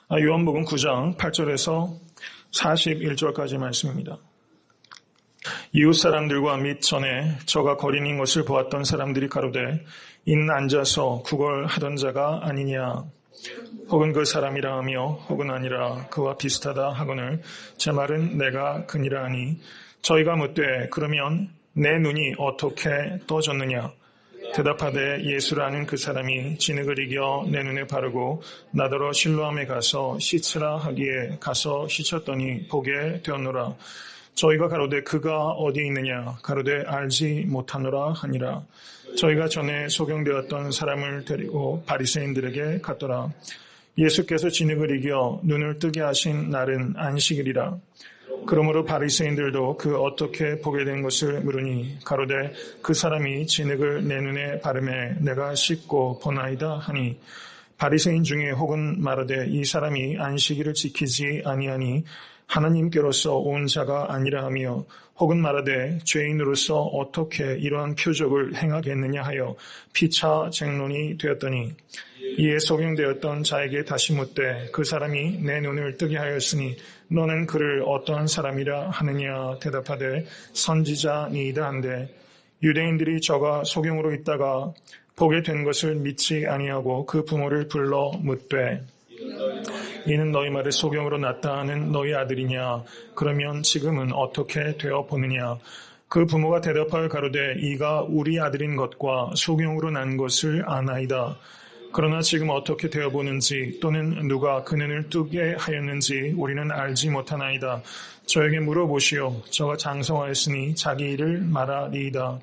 요한복음 9장 8절에서 41절까지 말씀입니다. 이웃 사람들과 및 전에 저가 거린인 것을 보았던 사람들이 가로되 이는 앉아서 구걸하던 자가 아니냐, 혹은 그 사람이라 하며 혹은 아니라 그와 비슷하다 하거늘 제 말은 내가 그니라 하니 저희가 묻되 그러면 내 눈이 어떻게 떠졌느냐. 대답하되 예수라는 그 사람이 진흙을 이겨 내 눈에 바르고 나더러 실로암에 가서 씻으라 하기에 가서 씻었더니 보게 되었노라. 저희가 가로되 그가 어디 있느냐. 가로되 알지 못하노라 하니라. 저희가 전에 소경되었던 사람을 데리고 바리새인들에게 갔더라. 예수께서 진흙을 이겨 눈을 뜨게 하신 날은 안식일이라. 그러므로 바리새인들도 그 어떻게 보게 된 것을 물으니 가로되 그 사람이 진흙을 내 눈에 바르매 내가 씻고 보나이다 하니, 바리새인 중에 혹은 말하되 이 사람이 안식일을 지키지 아니하니 하나님께로서 온 자가 아니라 하며, 혹은 말하되 죄인으로서 어떻게 이러한 표적을 행하겠느냐 하여 피차 쟁론이 되었더니, 이에 소경되었던 자에게 다시 묻되 그 사람이 내 눈을 뜨게 하였으니 너는 그를 어떠한 사람이라 하느냐. 대답하되 선지자니이다 한데, 유대인들이 저가 소경으로 있다가 보게 된 것을 믿지 아니하고 그 부모를 불러 묻되 이는 너희 말에 소경으로 났다 하는 너희 아들이냐. 그러면 지금은 어떻게 되어 보느냐. 그 부모가 대답하여 가로되 이가 우리 아들인 것과 소경으로 난 것을 아나이다. 그러나 지금 어떻게 되어 보는지 또는 누가 그 눈을 뜨게 하였는지 우리는 알지 못하나이다. 저에게 물어보시오. 저가 장성하였으니 자기 일을 말하리이다.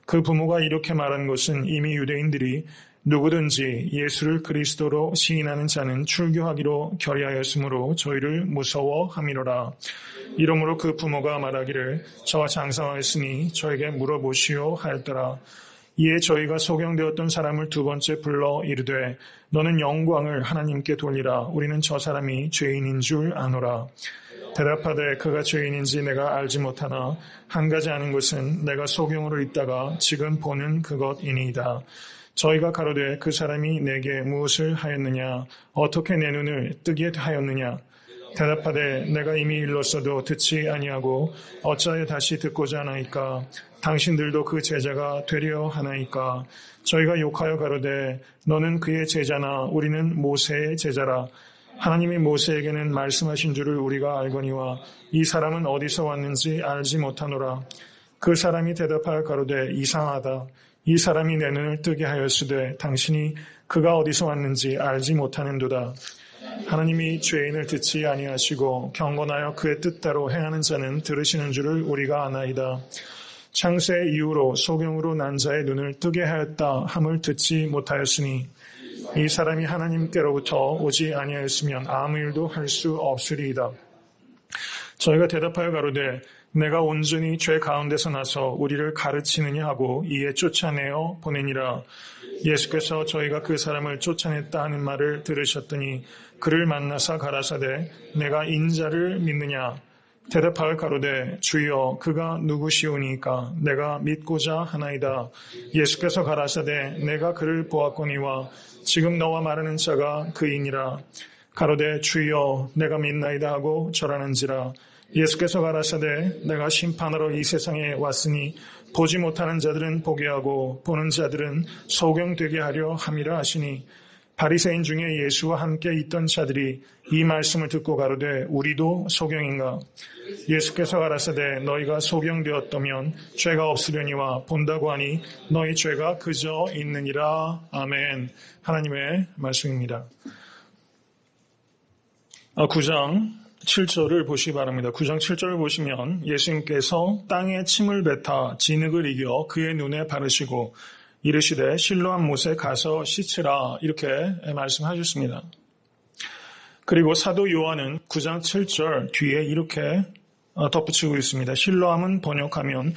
그 부모가 이렇게 말한 것은 이미 유대인들이 누구든지 예수를 그리스도로 시인하는 자는 출교하기로 결의하였으므로 저희를 무서워함이로라. 이러므로 그 부모가 말하기를 저와 장성하였으니 저에게 물어보시오 하였더라. 이에 저희가 소경되었던 사람을 두 번째 불러 이르되 너는 영광을 하나님께 돌리라. 우리는 저 사람이 죄인인 줄 아노라. 대답하되 그가 죄인인지 내가 알지 못하나 한 가지 아는 것은 내가 소경으로 있다가 지금 보는 그것이니이다. 저희가 가로되 그 사람이 내게 무엇을 하였느냐. 어떻게 내 눈을 뜨게 하였느냐. 대답하되 내가 이미 일렀어도 듣지 아니하고 어찌하여 다시 듣고자 하나이까. 당신들도 그 제자가 되려 하나이까. 저희가 욕하여 가로되 너는 그의 제자나 우리는 모세의 제자라. 하나님이 모세에게는 말씀하신 줄을 우리가 알거니와 이 사람은 어디서 왔는지 알지 못하노라. 그 사람이 대답하여 가로되 이상하다. 이 사람이 내 눈을 뜨게 하였으되 당신이 그가 어디서 왔는지 알지 못하는도다. 하나님이 죄인을 듣지 아니하시고 경건하여 그의 뜻대로 행하는 자는 들으시는 줄을 우리가 아나이다. 창세 이후로 소경으로 난 자의 눈을 뜨게 하였다 함을 듣지 못하였으니 이 사람이 하나님께로부터 오지 아니하였으면 아무 일도 할 수 없으리이다. 저희가 대답하여 가로되 내가 온전히 죄 가운데서 나서 우리를 가르치느냐 하고 이에 쫓아내어 보내니라. 예수께서 저희가 그 사람을 쫓아냈다 하는 말을 들으셨더니 그를 만나사 가라사대 내가 인자를 믿느냐. 대답하여 가로되 주여 그가 누구시오니까 내가 믿고자 하나이다. 예수께서 가라사대 내가 그를 보았거니와 지금 너와 말하는 자가 그이니라. 가로되 주여 내가 믿나이다 하고 절하는지라. 예수께서 가라사대 내가 심판하러 이 세상에 왔으니 보지 못하는 자들은 보게 하고 보는 자들은 소경되게 하려 함이라 하시니, 바리새인 중에 예수와 함께 있던 자들이 이 말씀을 듣고 가로되 우리도 소경인가. 예수께서 가라사대 너희가 소경되었다면 죄가 없으려니와 본다고 하니 너희 죄가 그저 있느니라. 아멘. 하나님의 말씀입니다. 9장 7절을 보시기 바랍니다. 9장 7절을 보시면 예수님께서 땅에 침을 뱉어 진흙을 이겨 그의 눈에 바르시고 이르시되 실로암 못에 가서 씻으라 이렇게 말씀하셨습니다. 그리고 사도 요한은 9장 7절 뒤에 이렇게 덧붙이고 있습니다. 실로암은 번역하면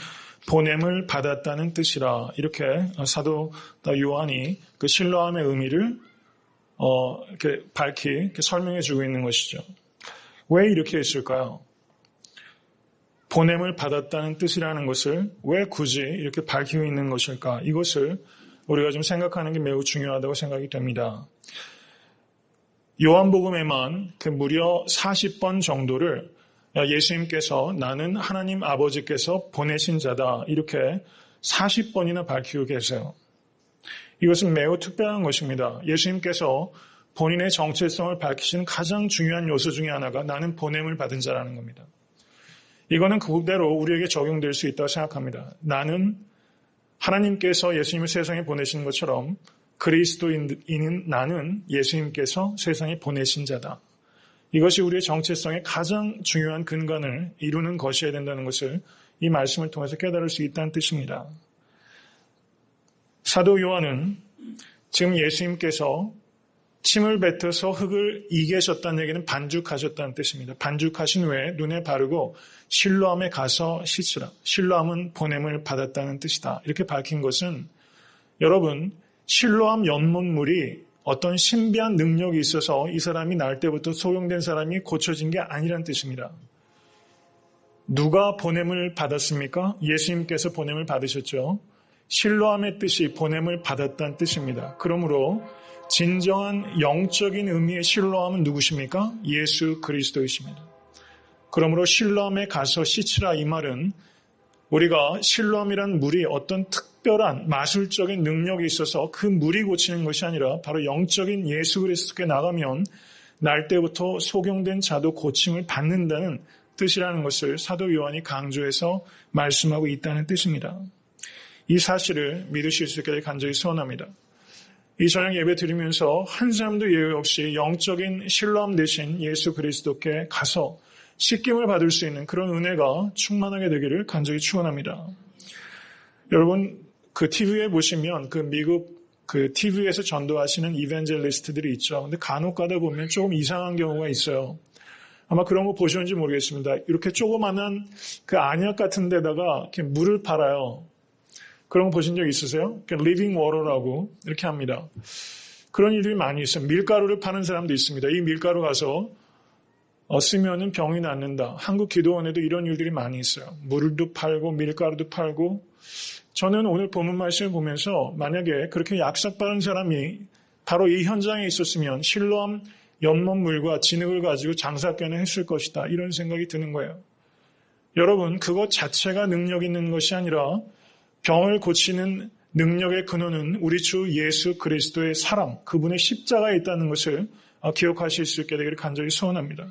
보냄을 받았다는 뜻이라. 이렇게 사도 요한이 그 실로암의 의미를 이렇게 이렇게 설명해 주고 있는 것이죠. 왜 이렇게 했을까요? 보냄을 받았다는 뜻이라는 것을 왜 굳이 이렇게 밝히고 있는 것일까? 이것을 우리가 좀 생각하는 게 매우 중요하다고 생각이 됩니다. 요한복음에만 무려 40번 정도를 예수님께서 나는 하나님 아버지께서 보내신 자다 이렇게 40번이나 밝히고 계세요. 이것은 매우 특별한 것입니다. 예수님께서 본인의 정체성을 밝히시는 가장 중요한 요소 중에 하나가 나는 보냄을 받은 자라는 겁니다. 이거는 그대로 우리에게 적용될 수 있다고 생각합니다. 나는 하나님께서 예수님을 세상에 보내신 것처럼 그리스도인인 나는 예수님께서 세상에 보내신 자다. 이것이 우리의 정체성의 가장 중요한 근간을 이루는 것이어야 된다는 것을 이 말씀을 통해서 깨달을 수 있다는 뜻입니다. 사도 요한은 지금 예수님께서 침을 뱉어서 흙을 이기셨다는 얘기는 반죽하셨다는 뜻입니다. 반죽하신 후에 눈에 바르고 실로암에 가서 씻으라. 실로암은 보냄을 받았다는 뜻이다. 이렇게 밝힌 것은 여러분 실로암 연못물이 어떤 신비한 능력이 있어서 이 사람이 날 때부터 소용된 사람이 고쳐진 게 아니란 뜻입니다. 누가 보냄을 받았습니까? 예수님께서 보냄을 받으셨죠. 실로암의 뜻이 보냄을 받았다는 뜻입니다. 그러므로 진정한 영적인 의미의 실로암은 누구십니까? 예수 그리스도이십니다. 그러므로 실로암에 가서 씻으라 이 말은 우리가 실로암이란 물이 어떤 특별한 마술적인 능력이 있어서 그 물이 고치는 것이 아니라 바로 영적인 예수 그리스도께 나가면 날 때부터 소경된 자도 고침을 받는다는 뜻이라는 것을 사도 요한이 강조해서 말씀하고 있다는 뜻입니다. 이 사실을 믿으실 수 있게 간절히 소원합니다. 이 저녁 예배 드리면서 한 사람도 예외 없이 영적인 실로암 되신 예수 그리스도께 가서 씻김을 받을 수 있는 그런 은혜가 충만하게 되기를 간절히 축원합니다. 여러분 그 TV에 보시면 그 미국 그 TV에서 전도하시는 이벤젤리스트들이 있죠. 근데 간혹 가다 보면 조금 이상한 경우가 있어요. 아마 그런 거 보셨는지 모르겠습니다. 이렇게 조그만한 그 안약 같은 데다가 이렇게 물을 팔아요. 그런 거 보신 적 있으세요? 리빙 워터라고 이렇게 합니다. 그런 일들이 많이 있어요. 밀가루를 파는 사람도 있습니다. 이 밀가루 가서 쓰면은 병이 낫는다. 한국 기도원에도 이런 일들이 많이 있어요. 물도 팔고 밀가루도 팔고. 저는 오늘 본문 말씀을 보면서 만약에 그렇게 약삭빠른 사람이 바로 이 현장에 있었으면 실로암 연못물과 진흙을 가지고 장사견을 했을 것이다. 이런 생각이 드는 거예요. 여러분 그것 자체가 능력 있는 것이 아니라 병을 고치는 능력의 근원은 우리 주 예수 그리스도의 사랑, 그분의 십자가에 있다는 것을 기억하실 수 있게 되기를 간절히 소원합니다.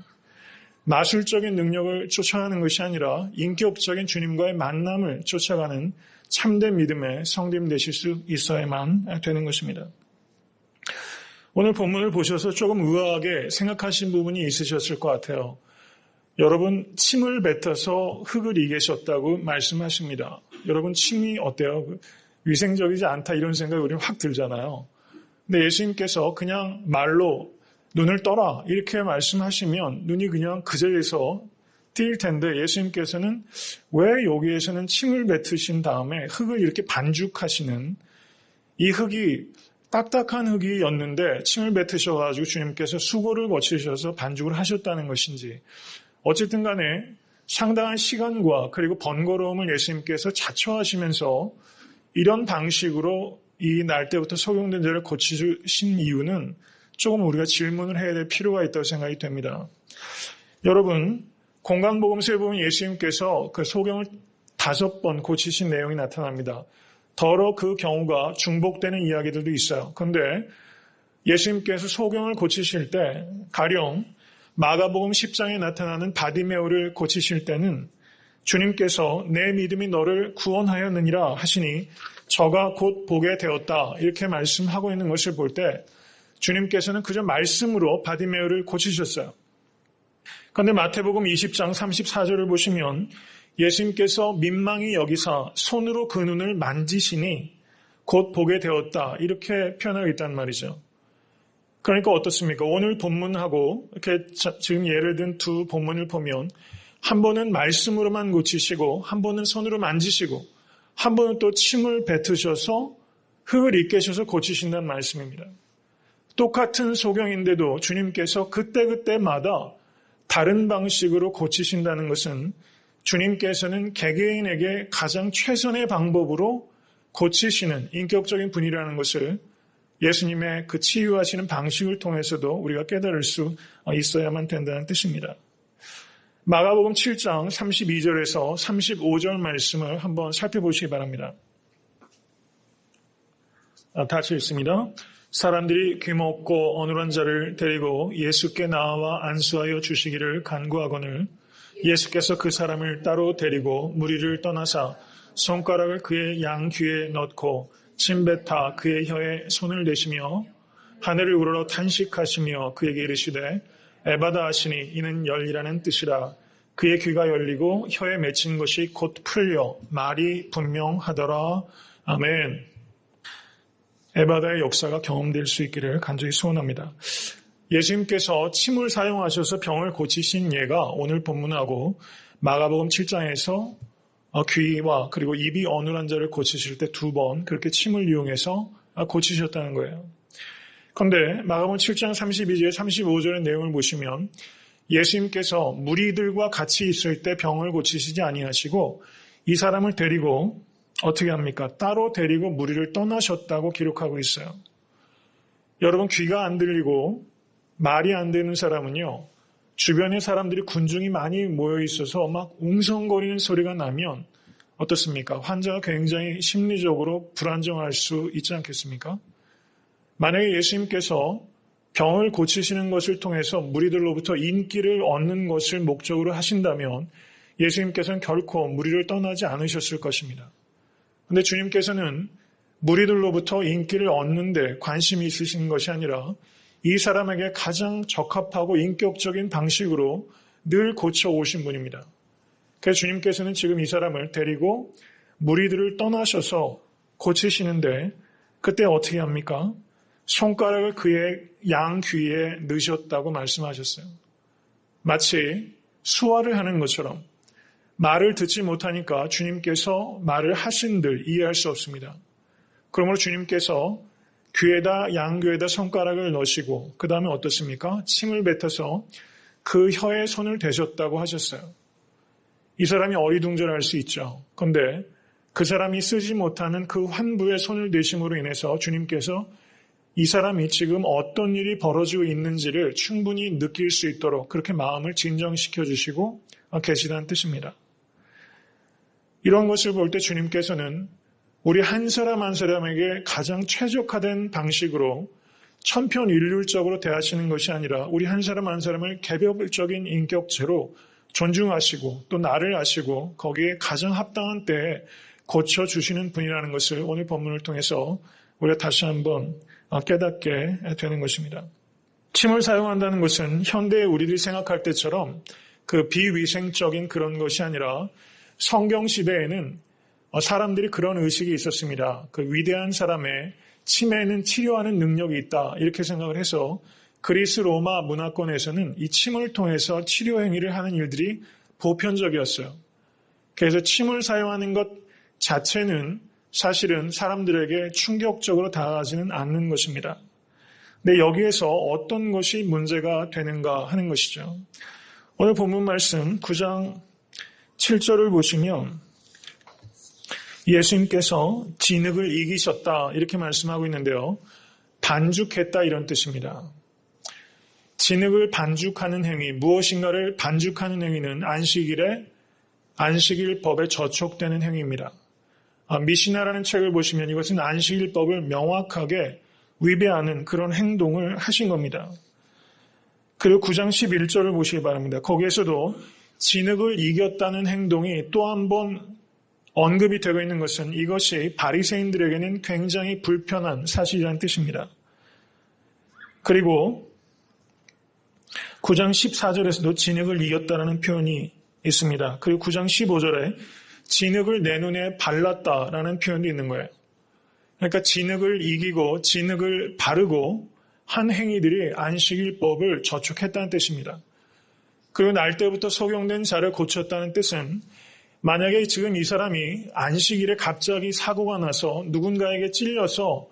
마술적인 능력을 쫓아가는 것이 아니라 인격적인 주님과의 만남을 쫓아가는 참된 믿음의 성림 되실 수 있어야만 되는 것입니다. 오늘 본문을 보셔서 조금 의아하게 생각하신 부분이 있으셨을 것 같아요. 여러분 침을 뱉어서 흙을 이기셨다고 말씀하십니다. 여러분 침이 어때요? 위생적이지 않다 이런 생각이 우리는 확 들잖아요. 근데 예수님께서 그냥 말로 눈을 떠라 이렇게 말씀하시면 눈이 그냥 그 자리에서 띄일 텐데 예수님께서는 왜 여기에서는 침을 뱉으신 다음에 흙을 이렇게 반죽하시는 이 흙이 딱딱한 흙이었는데 침을 뱉으셔가지고 주님께서 수고를 거치셔서 반죽을 하셨다는 것인지 어쨌든 간에 상당한 시간과 그리고 번거로움을 예수님께서 자처하시면서 이런 방식으로 이 날 때부터 소경된 자를 고치신 이유는 조금 우리가 질문을 해야 될 필요가 있다고 생각이 됩니다. 여러분 공강복음서에 보면 예수님께서 그 소경을 5번 고치신 내용이 나타납니다. 더러 그 경우가 중복되는 이야기들도 있어요. 그런데 예수님께서 소경을 고치실 때 가령 마가복음 10장에 나타나는 바디메오를 고치실 때는 주님께서 내 믿음이 너를 구원하였느니라 하시니 저가 곧 보게 되었다 이렇게 말씀하고 있는 것을 볼 때 주님께서는 그저 말씀으로 바디메오를 고치셨어요. 그런데 마태복음 20장 34절을 보시면 예수님께서 민망히 여기사 손으로 그 눈을 만지시니 곧 보게 되었다 이렇게 표현하고 있단 말이죠. 그러니까 어떻습니까? 오늘 본문하고 이렇게 지금 예를 든 두 본문을 보면 한 번은 말씀으로만 고치시고 한 번은 손으로 만지시고 한 번은 또 침을 뱉으셔서 흙을 입게셔서 고치신다는 말씀입니다. 똑같은 소경인데도 주님께서 그때그때마다 다른 방식으로 고치신다는 것은 주님께서는 개개인에게 가장 최선의 방법으로 고치시는 인격적인 분이라는 것을 예수님의 그 치유하시는 방식을 통해서도 우리가 깨달을 수 있어야만 된다는 뜻입니다. 마가복음 7장 32절에서 35절 말씀을 한번 살펴보시기 바랍니다. 다시 읽습니다. 사람들이 귀먹고 어눌한 자를 데리고 예수께 나와 안수하여 주시기를 간구하거늘 예수께서 그 사람을 따로 데리고 무리를 떠나사 손가락을 그의 양귀에 넣고 침뱉어 그의 혀에 손을 대시며 하늘을 우러러 탄식하시며 그에게 이르시되 에바다 하시니 이는 열리라는 뜻이라. 그의 귀가 열리고 혀에 맺힌 것이 곧 풀려 말이 분명하더라. 아멘. 에바다의 역사가 경험될 수 있기를 간절히 소원합니다. 예수님께서 침을 사용하셔서 병을 고치신 예가 오늘 본문하고 마가복음 7장에서 귀와 그리고 입이 어눌한 자를 고치실 때 2번 그렇게 침을 이용해서 고치셨다는 거예요. 그런데 마가복음 7장 32절 35절의 내용을 보시면 예수님께서 무리들과 같이 있을 때 병을 고치시지 아니하시고 이 사람을 데리고 어떻게 합니까? 따로 데리고 무리를 떠나셨다고 기록하고 있어요. 여러분, 귀가 안 들리고 말이 안 되는 사람은요, 주변에 사람들이 군중이 많이 모여 있어서 막 웅성거리는 소리가 나면 어떻습니까? 환자가 굉장히 심리적으로 불안정할 수 있지 않겠습니까? 만약에 예수님께서 병을 고치시는 것을 통해서 무리들로부터 인기를 얻는 것을 목적으로 하신다면 예수님께서는 결코 무리를 떠나지 않으셨을 것입니다. 그런데 주님께서는 무리들로부터 인기를 얻는 데 관심이 있으신 것이 아니라 이 사람에게 가장 적합하고 인격적인 방식으로 늘 고쳐오신 분입니다. 그래서 주님께서는 지금 이 사람을 데리고 무리들을 떠나셔서 고치시는데 그때 어떻게 합니까? 손가락을 그의 양귀에 넣으셨다고 말씀하셨어요. 마치 수화를 하는 것처럼 말을 듣지 못하니까 주님께서 말을 하신들 이해할 수 없습니다. 그러므로 주님께서 귀에다 양귀에다 손가락을 넣으시고 그 다음에 어떻습니까? 침을 뱉어서 그 혀에 손을 대셨다고 하셨어요. 이 사람이 어리둥절할 수 있죠. 그런데 그 사람이 쓰지 못하는 그 환부에 손을 대심으로 인해서 주님께서 이 사람이 지금 어떤 일이 벌어지고 있는지를 충분히 느낄 수 있도록 그렇게 마음을 진정시켜 주시고 계시다는 뜻입니다. 이런 것을 볼 때 주님께서는 우리 한 사람 한 사람에게 가장 최적화된 방식으로 천편일률적으로 대하시는 것이 아니라 우리 한 사람 한 사람을 개별적인 인격체로 존중하시고 또 나를 아시고 거기에 가장 합당한 때에 고쳐주시는 분이라는 것을 오늘 본문을 통해서 우리가 다시 한번 깨닫게 되는 것입니다. 침을 사용한다는 것은 현대의 우리들이 생각할 때처럼 그 비위생적인 그런 것이 아니라 성경 시대에는 사람들이 그런 의식이 있었습니다. 그 위대한 사람의 침에는 치료하는 능력이 있다 이렇게 생각을 해서 그리스 로마 문화권에서는 이 침을 통해서 치료 행위를 하는 일들이 보편적이었어요. 그래서 침을 사용하는 것 자체는 사실은 사람들에게 충격적으로 다가가지는 않는 것입니다. 근데 여기에서 어떤 것이 문제가 되는가 하는 것이죠. 오늘 본문 말씀 9장 7절을 보시면 예수님께서 진흙을 이기셨다 이렇게 말씀하고 있는데요. 반죽했다 이런 뜻입니다. 진흙을 반죽하는 행위, 무엇인가를 반죽하는 행위는 안식일법에 저촉되는 행위입니다. 미시나라는 책을 보시면 이것은 안식일법을 명확하게 위배하는 그런 행동을 하신 겁니다. 그리고 9장 11절을 보시기 바랍니다. 거기에서도 진흙을 이겼다는 행동이 또 한 번 언급이 되고 있는 것은 이것이 바리새인들에게는 굉장히 불편한 사실이라는 뜻입니다. 그리고 9장 14절에서도 진흙을 이겼다는 표현이 있습니다. 그리고 9장 15절에 진흙을 내 눈에 발랐다라는 표현도 있는 거예요. 그러니까 진흙을 이기고 진흙을 바르고 한 행위들이 안식일법을 저촉했다는 뜻입니다. 그리고 날 때부터 속용된 자를 고쳤다는 뜻은 만약에 지금 이 사람이 안식일에 갑자기 사고가 나서 누군가에게 찔려서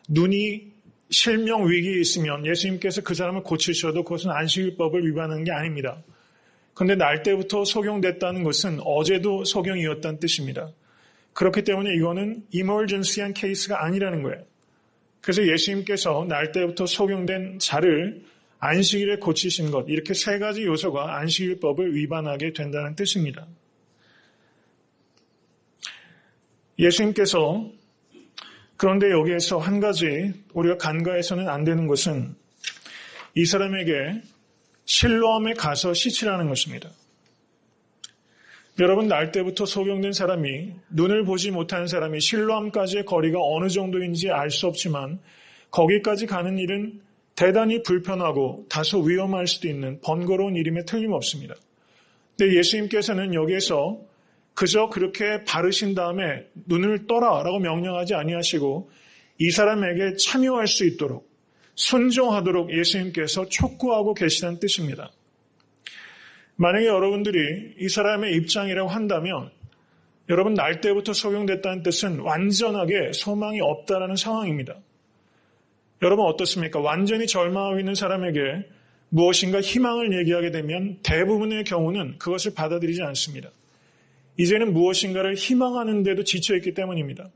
눈이 실명 위기에 있으면 예수님께서 그 사람을 고치셔도 그것은 안식일법을 위반하는 게 아닙니다. 그런데 날 때부터 속용됐다는 것은 어제도 속용이었다는 뜻입니다. 그렇기 때문에 이거는 이머전시한 케이스가 아니라는 거예요. 그래서 예수님께서 날 때부터 소경된 자를 안식일에 고치신 것, 이렇게 세 가지 요소가 안식일법을 위반하게 된다는 뜻입니다. 예수님께서 그런데 여기에서 한 가지 우리가 간과해서는 안 되는 것은 이 사람에게 실로암에 가서 씻으라는 것입니다. 여러분, 날 때부터 소경된 사람이, 눈을 보지 못하는 사람이 실로암까지의 거리가 어느 정도인지 알 수 없지만 거기까지 가는 일은 대단히 불편하고 다소 위험할 수도 있는 번거로운 일임에 틀림없습니다. 근데 예수님께서는 여기에서 그저 그렇게 바르신 다음에 눈을 떠라라고 명령하지 아니하시고 이 사람에게 참여할 수 있도록 순종하도록 예수님께서 촉구하고 계시다는 뜻입니다. 만약에 여러분들이 이 사람의 입장이라고 한다면 여러분, 날 때부터 소경됐다는 뜻은 완전하게 소망이 없다라는 상황입니다. 여러분 어떻습니까? 완전히 절망하고 있는 사람에게 무엇인가 희망을 얘기하게 되면 대부분의 경우는 그것을 받아들이지 않습니다. 이제는 무엇인가를 희망하는데도 지쳐있기 때문입니다.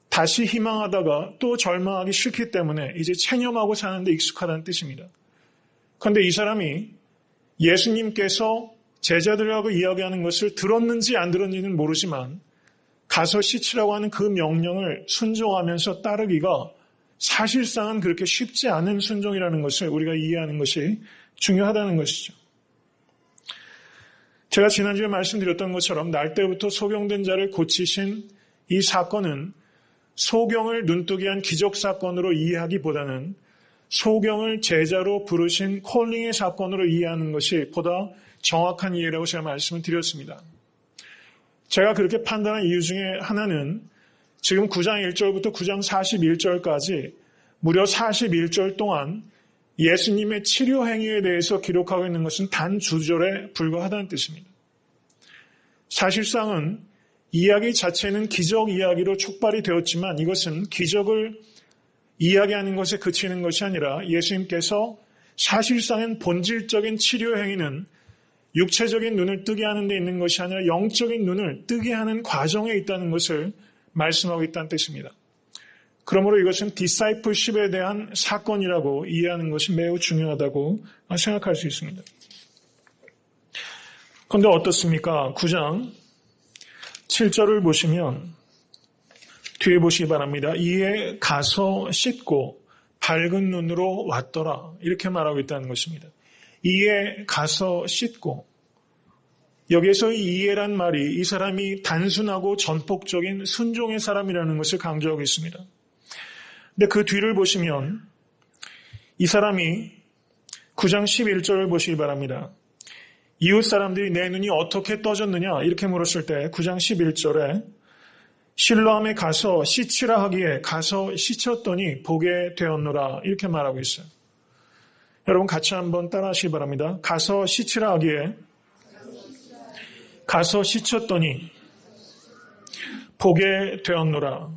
다시 희망하다가 또 절망하기 싫기 때문에 이제 체념하고 사는데 익숙하다는 뜻입니다. 그런데 이 사람이 예수님께서 제자들하고 이야기하는 것을 들었는지 안 들었는지는 모르지만 가서 씻으라고 하는 그 명령을 순종하면서 따르기가 사실상은 그렇게 쉽지 않은 순종이라는 것을 우리가 이해하는 것이 중요하다는 것이죠. 제가 지난주에 말씀드렸던 것처럼 날 때부터 소경된 자를 고치신 이 사건은 소경을 눈뜨게 한 기적사건으로 이해하기보다는 소경을 제자로 부르신 콜링의 사건으로 이해하는 것이 보다 정확한 이해라고 제가 말씀을 드렸습니다. 제가 그렇게 판단한 이유 중에 하나는 지금 9장 1절부터 9장 41절까지 무려 41절 동안 예수님의 치료 행위에 대해서 기록하고 있는 것은 단 2절에 불과하다는 뜻입니다. 사실상은 이야기 자체는 기적 이야기로 촉발이 되었지만 이것은 기적을 이야기하는 것에 그치는 것이 아니라 예수님께서 사실상은 본질적인 치료 행위는 육체적인 눈을 뜨게 하는 데 있는 것이 아니라 영적인 눈을 뜨게 하는 과정에 있다는 것을 말씀하고 있다는 뜻입니다. 그러므로 이것은 디사이플십에 대한 사건이라고 이해하는 것이 매우 중요하다고 생각할 수 있습니다. 그런데 어떻습니까? 9장 7절을 보시면 뒤에 보시기 바랍니다. 이에 가서 씻고 밝은 눈으로 왔더라. 이렇게 말하고 있다는 것입니다. 이에 가서 씻고, 여기에서 이 이해란 말이 이 사람이 단순하고 전폭적인 순종의 사람이라는 것을 강조하고 있습니다. 근데 그 뒤를 보시면 이 사람이 9장 11절을 보시기 바랍니다. 이웃 사람들이 내 눈이 어떻게 떠졌느냐 이렇게 물었을 때 9장 11절에 실로암에 가서 씻으라 하기에 가서 씻었더니 보게 되었노라 이렇게 말하고 있어요. 여러분 같이 한번 따라 하시기 바랍니다. 가서 씻으라 하기에 가서 씻었더니 보게 되었노라.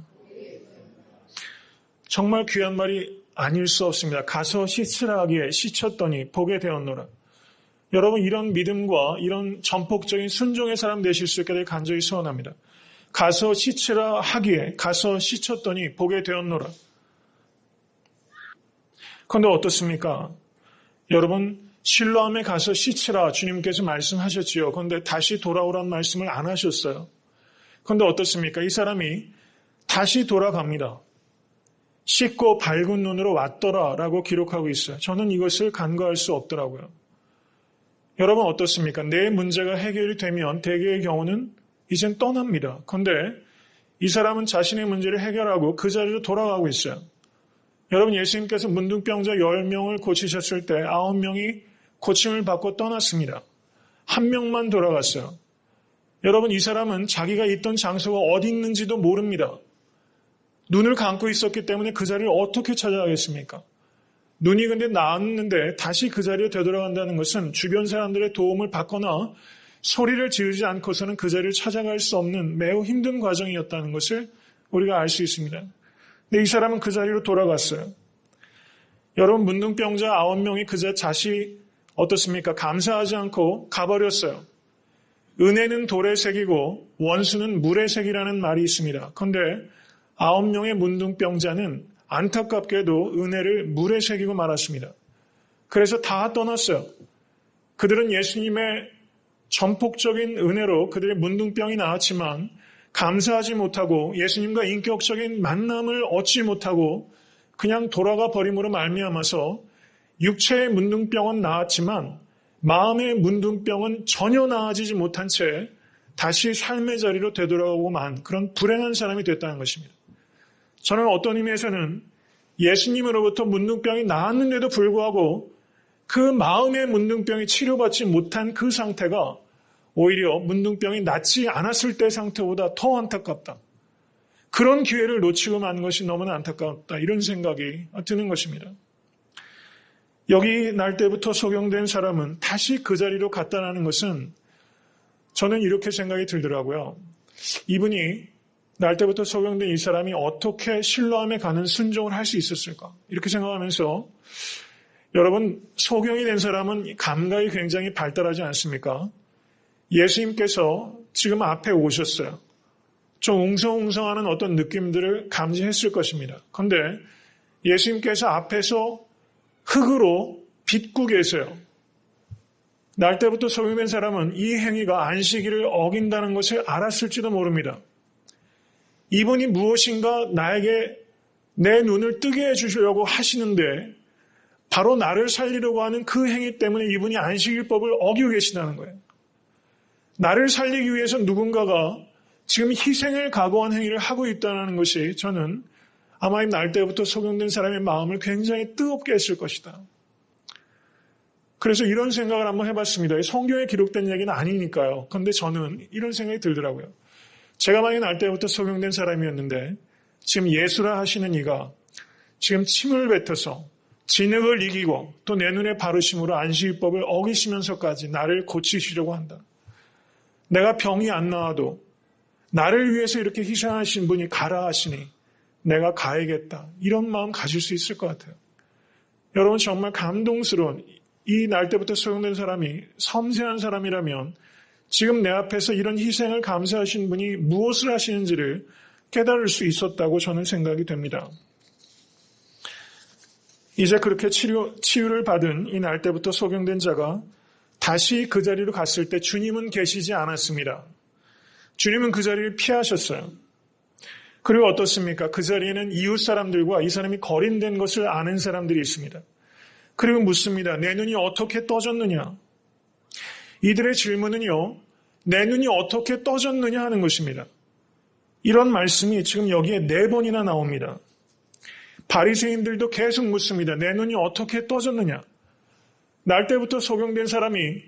정말 귀한 말이 아닐 수 없습니다. 가서 씻으라 하기에 씻었더니 보게 되었노라. 여러분 이런 믿음과 이런 전폭적인 순종의 사람 되실 수 있게 될 간절히 소원합니다. 가서 씻으라 하기에 가서 씻었더니 보게 되었노라. 그런데 어떻습니까? 여러분 실로암에 가서 씻으라 주님께서 말씀하셨지요. 그런데 다시 돌아오란 말씀을 안 하셨어요. 그런데 어떻습니까? 이 사람이 다시 돌아갑니다. 씻고 밝은 눈으로 왔더라라고 기록하고 있어요. 저는 이것을 간과할 수 없더라고요. 여러분 어떻습니까? 내 문제가 해결이 되면 대개의 경우는 이젠 떠납니다. 그런데 이 사람은 자신의 문제를 해결하고 그 자리로 돌아가고 있어요. 여러분 예수님께서 문둥병자 10명을 고치셨을 때 9명이 고침을 받고 떠났습니다. 1명만 돌아갔어요. 여러분 이 사람은 자기가 있던 장소가 어디 있는지도 모릅니다. 눈을 감고 있었기 때문에 그 자리를 어떻게 찾아가겠습니까? 눈이 근데 나았는데 다시 그 자리에 되돌아간다는 것은 주변 사람들의 도움을 받거나 소리를 지르지 않고서는 그 자리를 찾아갈 수 없는 매우 힘든 과정이었다는 것을 우리가 알 수 있습니다. 근데 이 사람은 그 자리로 돌아갔어요. 여러분 문둥병자 9명이 그 자시 어떻습니까? 감사하지 않고 가버렸어요. 은혜는 돌의 색이고 원수는 물의 색이라는 말이 있습니다. 그런데 9명의 문둥병자는 안타깝게도 은혜를 물에 새기고 말았습니다. 그래서 다 떠났어요. 그들은 예수님의 전폭적인 은혜로 그들의 문둥병이 나았지만 감사하지 못하고 예수님과 인격적인 만남을 얻지 못하고 그냥 돌아가 버림으로 말미암아서 육체의 문둥병은 나았지만 마음의 문둥병은 전혀 나아지지 못한 채 다시 삶의 자리로 되돌아오고만 그런 불행한 사람이 됐다는 것입니다. 저는 어떤 의미에서는 예수님으로부터 문둥병이 나았는데도 불구하고 그 마음의 문둥병이 치료받지 못한 그 상태가 오히려 문둥병이 낫지 않았을 때 상태보다 더 안타깝다. 그런 기회를 놓치고 만 것이 너무나 안타깝다. 이런 생각이 드는 것입니다. 여기 날 때부터 소경된 사람은 다시 그 자리로 갔다는 것은 저는 이렇게 생각이 들더라고요. 이분이 날 때부터 소경된 이 사람이 어떻게 신뢰함에 가는 순종을 할 수 있었을까? 이렇게 생각하면서 여러분, 소경이 된 사람은 감각이 굉장히 발달하지 않습니까? 예수님께서 지금 앞에 오셨어요. 좀 웅성웅성하는 어떤 느낌들을 감지했을 것입니다. 그런데 예수님께서 앞에서 흙으로 빚고 계세요. 날 때부터 소경된 사람은 이 행위가 안식일을 어긴다는 것을 알았을지도 모릅니다. 이분이 무엇인가 나에게 내 눈을 뜨게 해주시려고 하시는데 바로 나를 살리려고 하는 그 행위 때문에 이분이 안식일법을 어기고 계시다는 거예요. 나를 살리기 위해서 누군가가 지금 희생을 각오한 행위를 하고 있다는 것이 저는 아마 날 때부터 소경된 사람의 마음을 굉장히 뜨겁게 했을 것이다. 그래서 이런 생각을 한번 해봤습니다. 성경에 기록된 얘기는 아니니까요. 그런데 저는 이런 생각이 들더라고요. 제가 만약에 날 때부터 소경된 사람이었는데 지금 예수라 하시는 이가 지금 침을 뱉어서 진흙을 이기고 또 내 눈에 바르심으로 안식일법을 어기시면서까지 나를 고치시려고 한다. 내가 병이 안 나와도 나를 위해서 이렇게 희생하신 분이 가라 하시니 내가 가야겠다. 이런 마음 가질 수 있을 것 같아요. 여러분 정말 감동스러운 이 날 때부터 소경된 사람이 섬세한 사람이라면 지금 내 앞에서 이런 희생을 감사하신 분이 무엇을 하시는지를 깨달을 수 있었다고 저는 생각이 됩니다. 이제 그렇게 치유를 받은 이 날 때부터 소경된 자가 다시 그 자리로 갔을 때 주님은 계시지 않았습니다. 주님은 그 자리를 피하셨어요. 그리고 어떻습니까? 그 자리에는 이웃 사람들과 이 사람이 거린된 것을 아는 사람들이 있습니다. 그리고 묻습니다. 내 눈이 어떻게 떠졌느냐? 이들의 질문은요. 내 눈이 어떻게 떠졌느냐 하는 것입니다. 이런 말씀이 지금 여기에 4번이나 나옵니다. 바리새인들도 계속 묻습니다. 내 눈이 어떻게 떠졌느냐? 날 때부터 소경된 사람이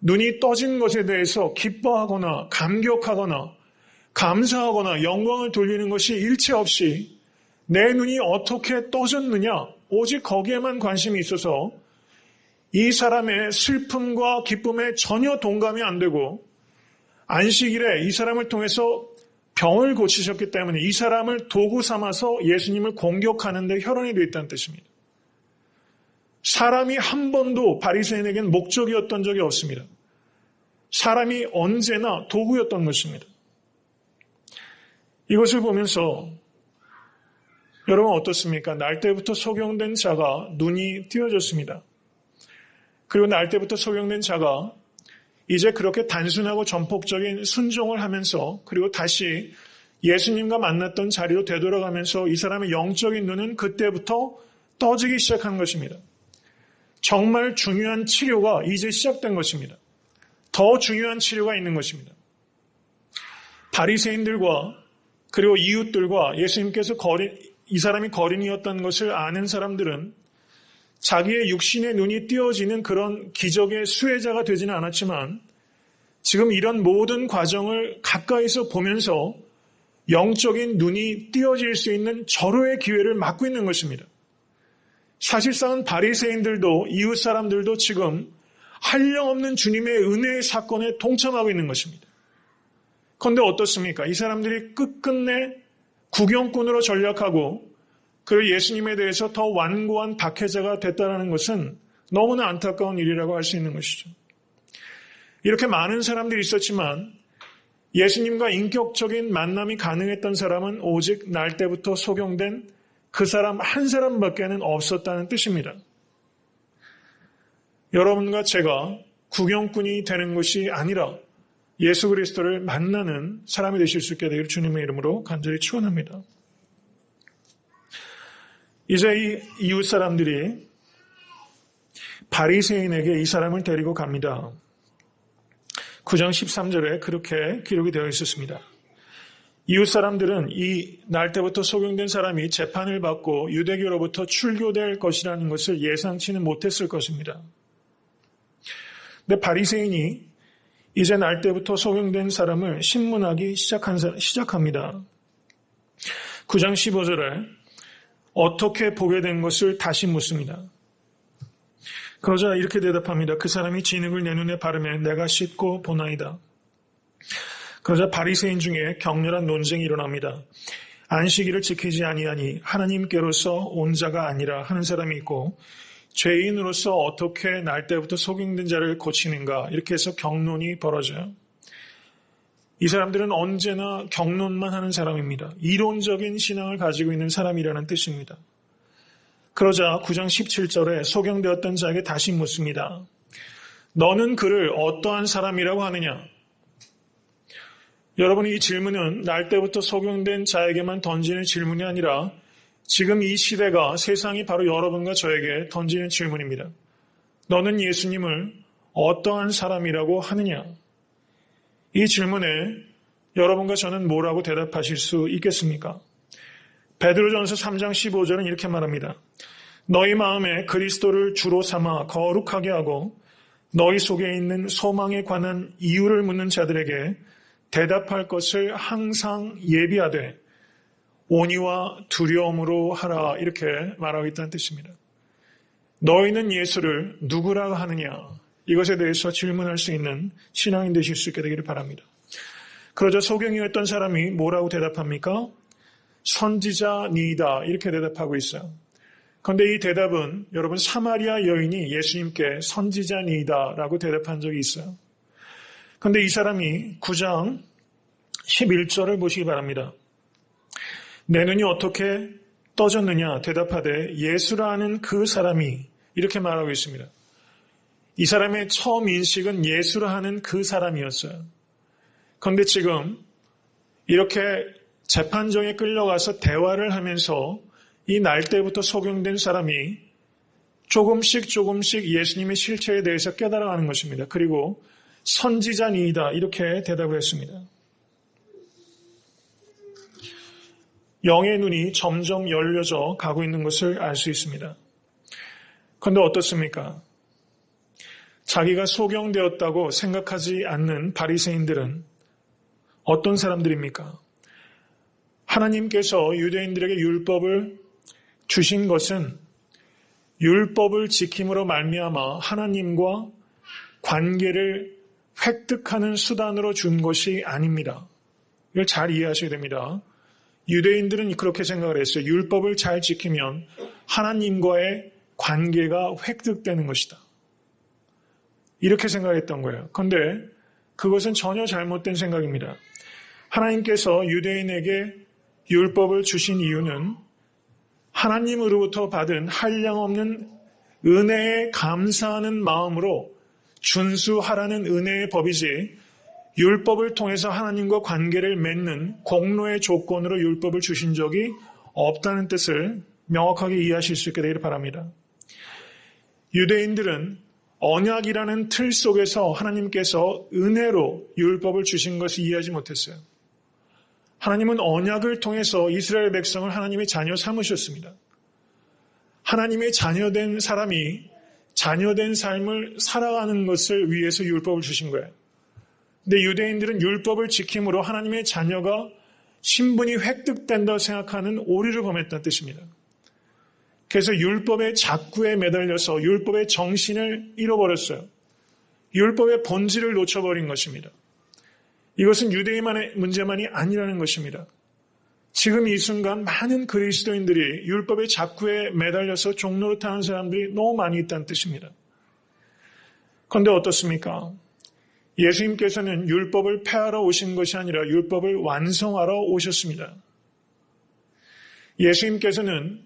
눈이 떠진 것에 대해서 기뻐하거나 감격하거나 감사하거나 영광을 돌리는 것이 일체 없이 내 눈이 어떻게 떠졌느냐? 오직 거기에만 관심이 있어서 이 사람의 슬픔과 기쁨에 전혀 동감이 안 되고 안식일에 이 사람을 통해서 병을 고치셨기 때문에 이 사람을 도구 삼아서 예수님을 공격하는 데 혈안이 되어 있다는 뜻입니다. 사람이 한 번도 바리새인에게는 목적이었던 적이 없습니다. 사람이 언제나 도구였던 것입니다. 이것을 보면서 여러분 어떻습니까? 날 때부터 소경된 자가 눈이 띄어졌습니다. 그리고 날 때부터 소경된 자가 이제 그렇게 단순하고 전폭적인 순종을 하면서 그리고 다시 예수님과 만났던 자리로 되돌아가면서 이 사람의 영적인 눈은 그때부터 떠지기 시작한 것입니다. 정말 중요한 치료가 이제 시작된 것입니다. 더 중요한 치료가 있는 것입니다. 바리새인들과 그리고 이웃들과 예수님께서 이 사람이 거린이었던 것을 아는 사람들은 자기의 육신의 눈이 띄어지는 그런 기적의 수혜자가 되지는 않았지만 지금 이런 모든 과정을 가까이서 보면서 영적인 눈이 띄어질 수 있는 절호의 기회를 맞고 있는 것입니다. 사실상은 바리새인들도 이웃 사람들도 지금 한량없는 주님의 은혜의 사건에 동참하고 있는 것입니다. 그런데 어떻습니까? 이 사람들이 끝끝내 구경꾼으로 전락하고 그리고 예수님에 대해서 더 완고한 박해자가 됐다는 것은 너무나 안타까운 일이라고 할 수 있는 것이죠. 이렇게 많은 사람들이 있었지만 예수님과 인격적인 만남이 가능했던 사람은 오직 날 때부터 소경된 그 사람 한 사람밖에는 없었다는 뜻입니다. 여러분과 제가 구경꾼이 되는 것이 아니라 예수 그리스도를 만나는 사람이 되실 수 있게 되기를 주님의 이름으로 간절히 축원합니다. 이제 이 이웃 사람들이 바리새인에게 이 사람을 데리고 갑니다. 9장 13절에 그렇게 기록이 되어 있었습니다. 이웃 사람들은 이 날 때부터 소경된 사람이 재판을 받고 유대교로부터 출교될 것이라는 것을 예상치는 못했을 것입니다. 근데 바리새인이 이제 날 때부터 소경된 사람을 신문하기 시작합니다. 9장 15절에 어떻게 보게 된 것을 다시 묻습니다. 그러자 이렇게 대답합니다. 그 사람이 진흙을 내 눈에 바르매 내가 씻고 보나이다. 그러자 바리새인 중에 격렬한 논쟁이 일어납니다. 안식일을 지키지 아니하니 하나님께로서 온 자가 아니라 하는 사람이 있고 죄인으로서 어떻게 날 때부터 소경된 자를 고치는가 이렇게 해서 경론이 벌어져요. 이 사람들은 언제나 경론만 하는 사람입니다. 이론적인 신앙을 가지고 있는 사람이라는 뜻입니다. 그러자 9장 17절에 소경되었던 자에게 다시 묻습니다. 너는 그를 어떠한 사람이라고 하느냐? 여러분, 이 질문은 날 때부터 소경된 자에게만 던지는 질문이 아니라 지금 이 시대가 세상이 바로 여러분과 저에게 던지는 질문입니다. 너는 예수님을 어떠한 사람이라고 하느냐? 이 질문에 여러분과 저는 뭐라고 대답하실 수 있겠습니까? 베드로전서 3장 15절은 이렇게 말합니다. 너희 마음에 그리스도를 주로 삼아 거룩하게 하고 너희 속에 있는 소망에 관한 이유를 묻는 자들에게 대답할 것을 항상 예비하되 온유와 두려움으로 하라 이렇게 말하고 있다는 뜻입니다. 너희는 예수를 누구라고 하느냐? 이것에 대해서 질문할 수 있는 신앙인 되실 수 있게 되기를 바랍니다. 그러자 소경이었던 사람이 뭐라고 대답합니까? 선지자니이다 이렇게 대답하고 있어요. 그런데 이 대답은 여러분 사마리아 여인이 예수님께 선지자니이다 라고 대답한 적이 있어요. 그런데 이 사람이 9장 11절을 보시기 바랍니다. 내 눈이 어떻게 떠졌느냐 대답하되 예수라는 그 사람이 이렇게 말하고 있습니다. 이 사람의 처음 인식은 예수라 하는 그 사람이었어요. 그런데 지금 이렇게 재판정에 끌려가서 대화를 하면서 이 날 때부터 소경된 사람이 조금씩 예수님의 실체에 대해서 깨달아가는 것입니다. 그리고 선지자니이다 이렇게 대답을 했습니다. 영의 눈이 점점 열려져 가고 있는 것을 알 수 있습니다. 그런데 어떻습니까? 자기가 소경되었다고 생각하지 않는 바리새인들은 어떤 사람들입니까? 하나님께서 유대인들에게 율법을 주신 것은 율법을 지킴으로 말미암아 하나님과 관계를 획득하는 수단으로 준 것이 아닙니다. 이걸 잘 이해하셔야 됩니다. 유대인들은 그렇게 생각을 했어요. 율법을 잘 지키면 하나님과의 관계가 획득되는 것이다. 이렇게 생각했던 거예요. 그런데 그것은 전혀 잘못된 생각입니다. 하나님께서 유대인에게 율법을 주신 이유는 하나님으로부터 받은 한량없는 은혜에 감사하는 마음으로 준수하라는 은혜의 법이지 율법을 통해서 하나님과 관계를 맺는 공로의 조건으로 율법을 주신 적이 없다는 뜻을 명확하게 이해하실 수 있게 되기를 바랍니다. 유대인들은 언약이라는 틀 속에서 하나님께서 은혜로 율법을 주신 것을 이해하지 못했어요. 하나님은 언약을 통해서 이스라엘 백성을 하나님의 자녀 삼으셨습니다. 하나님의 자녀된 사람이 자녀된 삶을 살아가는 것을 위해서 율법을 주신 거예요. 근데 유대인들은 율법을 지킴으로 하나님의 자녀가 신분이 획득된다고 생각하는 오류를 범했다는 뜻입니다. 그래서 율법의 작구에 매달려서 율법의 정신을 잃어버렸어요. 율법의 본질을 놓쳐버린 것입니다. 이것은 유대인만의 문제만이 아니라는 것입니다. 지금 이 순간 많은 그리스도인들이 율법의 작구에 매달려서 종노릇하는 사람들이 너무 많이 있다는 뜻입니다. 그런데 어떻습니까? 예수님께서는 율법을 폐하러 오신 것이 아니라 율법을 완성하러 오셨습니다. 예수님께서는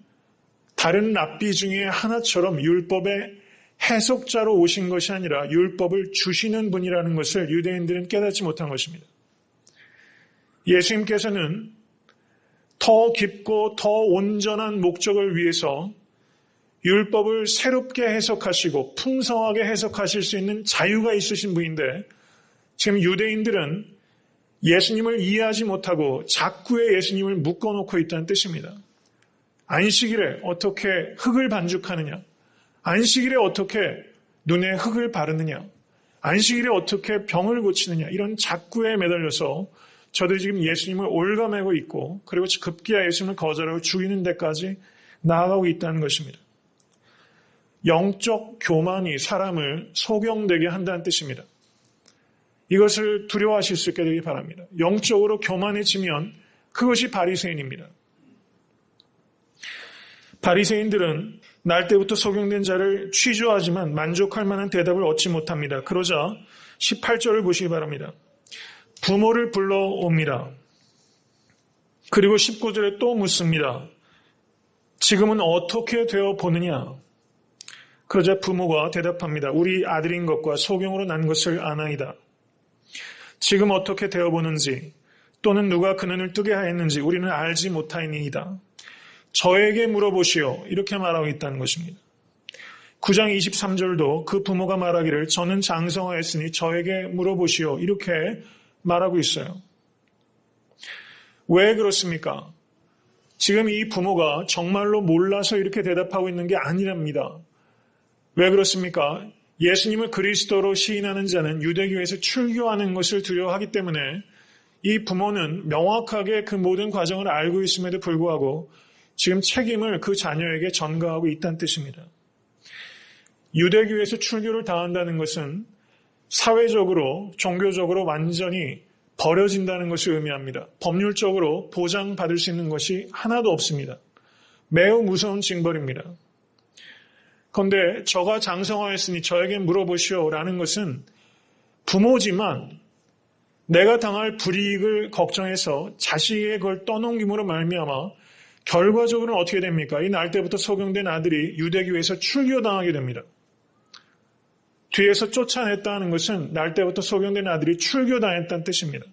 다른 랍비 중에 하나처럼 율법의 해석자로 오신 것이 아니라 율법을 주시는 분이라는 것을 유대인들은 깨닫지 못한 것입니다. 예수님께서는 더 깊고 더 온전한 목적을 위해서 율법을 새롭게 해석하시고 풍성하게 해석하실 수 있는 자유가 있으신 분인데 지금 유대인들은 예수님을 이해하지 못하고 작구에 예수님을 묶어놓고 있다는 뜻입니다. 안식일에 어떻게 흙을 반죽하느냐, 안식일에 어떻게 눈에 흙을 바르느냐, 안식일에 어떻게 병을 고치느냐, 이런 작구에 매달려서 저들이 지금 예수님을 올가매고 있고 그리고 급기야 예수님을 거절하고 죽이는 데까지 나아가고 있다는 것입니다. 영적 교만이 사람을 소경되게 한다는 뜻입니다. 이것을 두려워하실 수 있게 되기 바랍니다. 영적으로 교만해지면 그것이 바리새인입니다. 바리새인들은 날 때부터 소경된 자를 취조하지만 만족할 만한 대답을 얻지 못합니다. 그러자 18절을 보시기 바랍니다. 부모를 불러옵니다. 그리고 19절에 또 묻습니다. 지금은 어떻게 되어 보느냐? 그러자 부모가 대답합니다. 우리 아들인 것과 소경으로 난 것을 아나이다. 지금 어떻게 되어 보는지 또는 누가 그 눈을 뜨게 하였는지 우리는 알지 못하이니이다. 저에게 물어보시오. 이렇게 말하고 있다는 것입니다. 9장 23절도 그 부모가 말하기를 저는 장성하였으니 저에게 물어보시오. 이렇게 말하고 있어요. 왜 그렇습니까? 지금 이 부모가 정말로 몰라서 이렇게 대답하고 있는 게 아니랍니다. 왜 그렇습니까? 예수님을 그리스도로 시인하는 자는 유대교에서 출교하는 것을 두려워하기 때문에 이 부모는 명확하게 그 모든 과정을 알고 있음에도 불구하고 지금 책임을 그 자녀에게 전가하고 있다는 뜻입니다. 유대교에서 출교를 당한다는 것은 사회적으로, 종교적으로 완전히 버려진다는 것을 의미합니다. 법률적으로 보장받을 수 있는 것이 하나도 없습니다. 매우 무서운 징벌입니다. 그런데 저가 장성하였으니 저에게 물어보시오라는 것은 부모지만 내가 당할 불이익을 걱정해서 자식에게 그걸 떠넘김으로 말미암아 결과적으로는 어떻게 됩니까? 이 날 때부터 소경된 아들이 유대교에서 출교당하게 됩니다. 뒤에서 쫓아냈다는 것은 날 때부터 소경된 아들이 출교당했다는 뜻입니다.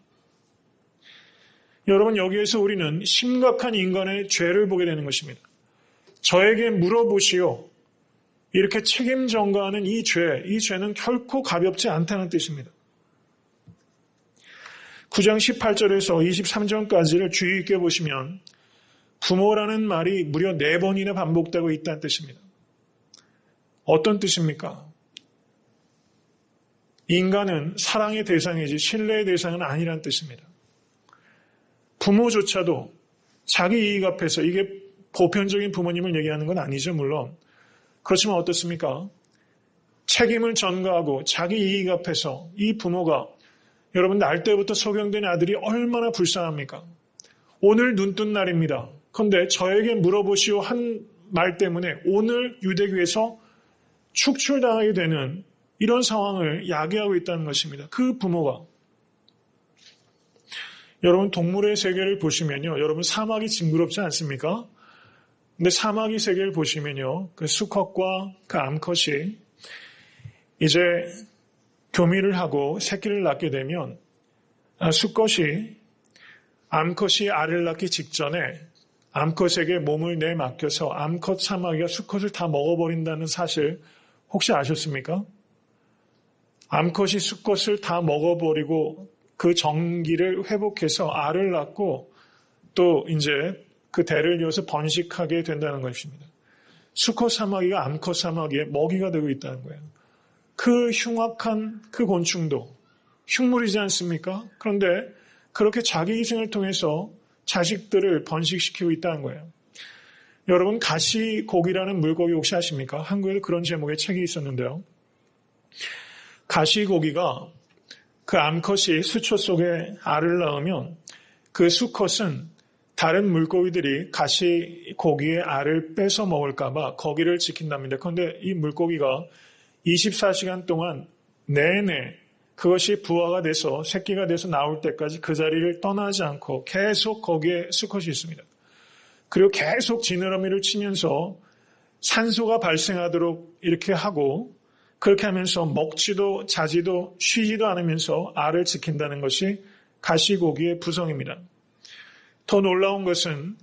여러분, 여기에서 우리는 심각한 인간의 죄를 보게 되는 것입니다. 저에게 물어보시오. 이렇게 책임 전가하는 이 죄는 결코 가볍지 않다는 뜻입니다. 9장 18절에서 23절까지를 주의 있게 보시면 부모라는 말이 무려 4번이나 반복되고 있다는 뜻입니다. 어떤 뜻입니까? 인간은 사랑의 대상이지 신뢰의 대상은 아니라는 뜻입니다. 부모조차도 자기 이익 앞에서, 이게 보편적인 부모님을 얘기하는 건 아니죠, 물론. 그렇지만 어떻습니까? 책임을 전가하고 자기 이익 앞에서 이 부모가, 여러분 날 때부터 소경된 아들이 얼마나 불쌍합니까? 오늘 눈뜬 날입니다. 그런데 저에게 물어보시오 한 말 때문에 오늘 유대교에서 축출당하게 되는 이런 상황을 야기하고 있다는 것입니다. 그 부모가. 여러분 동물의 세계를 보시면요. 여러분 사막이 징그럽지 않습니까? 근데 사마귀 세계를 보시면요. 그 수컷과 그 암컷이 이제 교미를 하고 새끼를 낳게 되면 수컷이 암컷이 알을 낳기 직전에 암컷에게 몸을 내맡겨서 암컷 사마귀가 수컷을 다 먹어버린다는 사실 혹시 아셨습니까? 암컷이 수컷을 다 먹어버리고 그 정기를 회복해서 알을 낳고 또 이제 그 대를 이어서 번식하게 된다는 것입니다. 수컷 사마귀가 암컷 사마귀의 먹이가 되고 있다는 거예요. 그 흉악한 그 곤충도 흉물이지 않습니까? 그런데 그렇게 자기 희생을 통해서 자식들을 번식시키고 있다는 거예요. 여러분 가시고기라는 물고기 혹시 아십니까? 한국에도 그런 제목의 책이 있었는데요. 가시고기가 그 암컷이 수초 속에 알을 낳으면 그 수컷은 다른 물고기들이 가시고기의 알을 뺏어 먹을까봐 거기를 지킨답니다. 그런데 이 물고기가 24시간 동안 내내 그것이 부화가 돼서 새끼가 돼서 나올 때까지 그 자리를 떠나지 않고 계속 거기에 수컷이 있습니다. 그리고 계속 지느러미를 치면서 산소가 발생하도록 이렇게 하고 그렇게 하면서 먹지도 자지도 쉬지도 않으면서 알을 지킨다는 것이 가시고기의 부성입니다. 더 놀라운 것은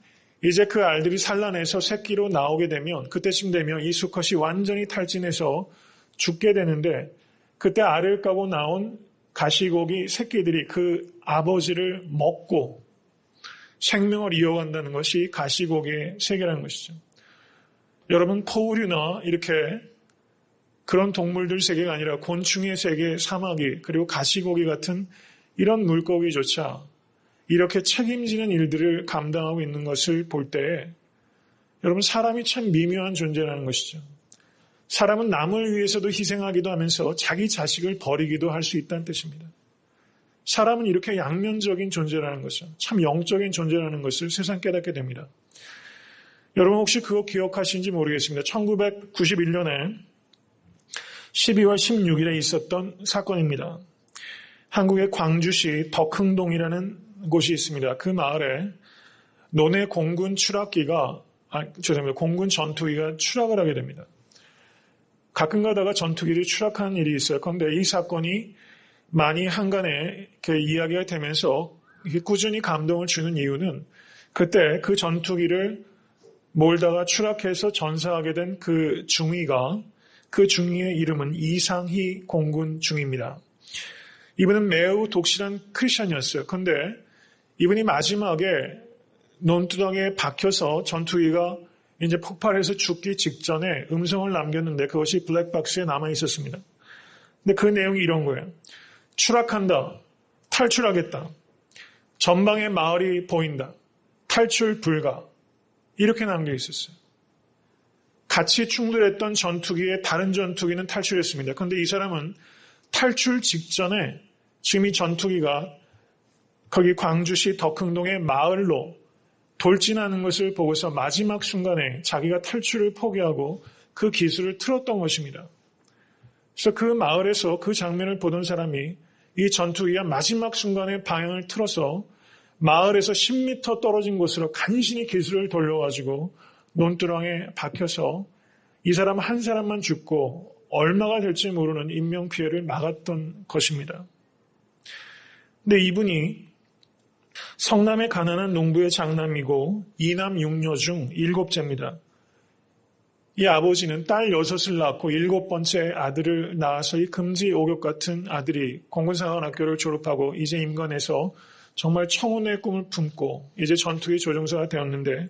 이제 그 알들이 산란해서 새끼로 나오게 되면 그때쯤 되면 이 수컷이 완전히 탈진해서 죽게 되는데 그때 알을 까고 나온 가시고기 새끼들이 그 아버지를 먹고 생명을 이어간다는 것이 가시고기의 세계라는 것이죠. 여러분 포유류나 이렇게 그런 동물들 세계가 아니라 곤충의 세계, 사마귀 그리고 가시고기 같은 이런 물고기조차 이렇게 책임지는 일들을 감당하고 있는 것을 볼 때 여러분 사람이 참 미묘한 존재라는 것이죠. 사람은 남을 위해서도 희생하기도 하면서 자기 자식을 버리기도 할 수 있다는 뜻입니다. 사람은 이렇게 양면적인 존재라는 것이죠. 참 영적인 존재라는 것을 세상 깨닫게 됩니다. 여러분 혹시 그거 기억하시는지 모르겠습니다. 1991년에 12월 16일에 있었던 사건입니다. 한국의 광주시 덕흥동이라는 곳이 있습니다. 그 마을에 논해 공군 공군 전투기가 추락을 하게 됩니다. 가끔 가다가 전투기들이 추락하는 일이 있어요. 그런데 이 사건이 많이 한간에 이렇게 이야기가 되면서 꾸준히 감동을 주는 이유는 그때 그 전투기를 몰다가 추락해서 전사하게 된 그 중위가 그 중위의 이름은 이상희 공군 중위입니다. 이분은 매우 독실한 크리스천이었어요. 그런데 이분이 마지막에 논두덩에 박혀서 전투기가 이제 폭발해서 죽기 직전에 음성을 남겼는데 그것이 블랙박스에 남아 있었습니다. 근데 그 내용이 이런 거예요. 추락한다. 탈출하겠다. 전방에 마을이 보인다. 탈출 불가. 이렇게 남겨 있었어요. 같이 충돌했던 전투기에 다른 전투기는 탈출했습니다. 그런데 이 사람은 탈출 직전에 지금 이 전투기가 거기 광주시 덕흥동의 마을로 돌진하는 것을 보고서 마지막 순간에 자기가 탈출을 포기하고 그 기술을 틀었던 것입니다. 그래서 그 마을에서 그 장면을 보던 사람이 이 전투기가 마지막 순간에 방향을 틀어서 마을에서 10m 떨어진 곳으로 간신히 기술을 돌려가지고 논두렁에 박혀서 이 사람 한 사람만 죽고 얼마가 될지 모르는 인명피해를 막았던 것입니다. 근데 이분이 성남의 가난한 농부의 장남이고 2남 6녀 중 7째입니다. 이 아버지는 딸 6을 낳고 7번째 아들을 낳아서 이 금지 오격 같은 아들이 공군사관학교를 졸업하고 이제 임관해서 정말 청운의 꿈을 품고 이제 전투기 조종사가 되었는데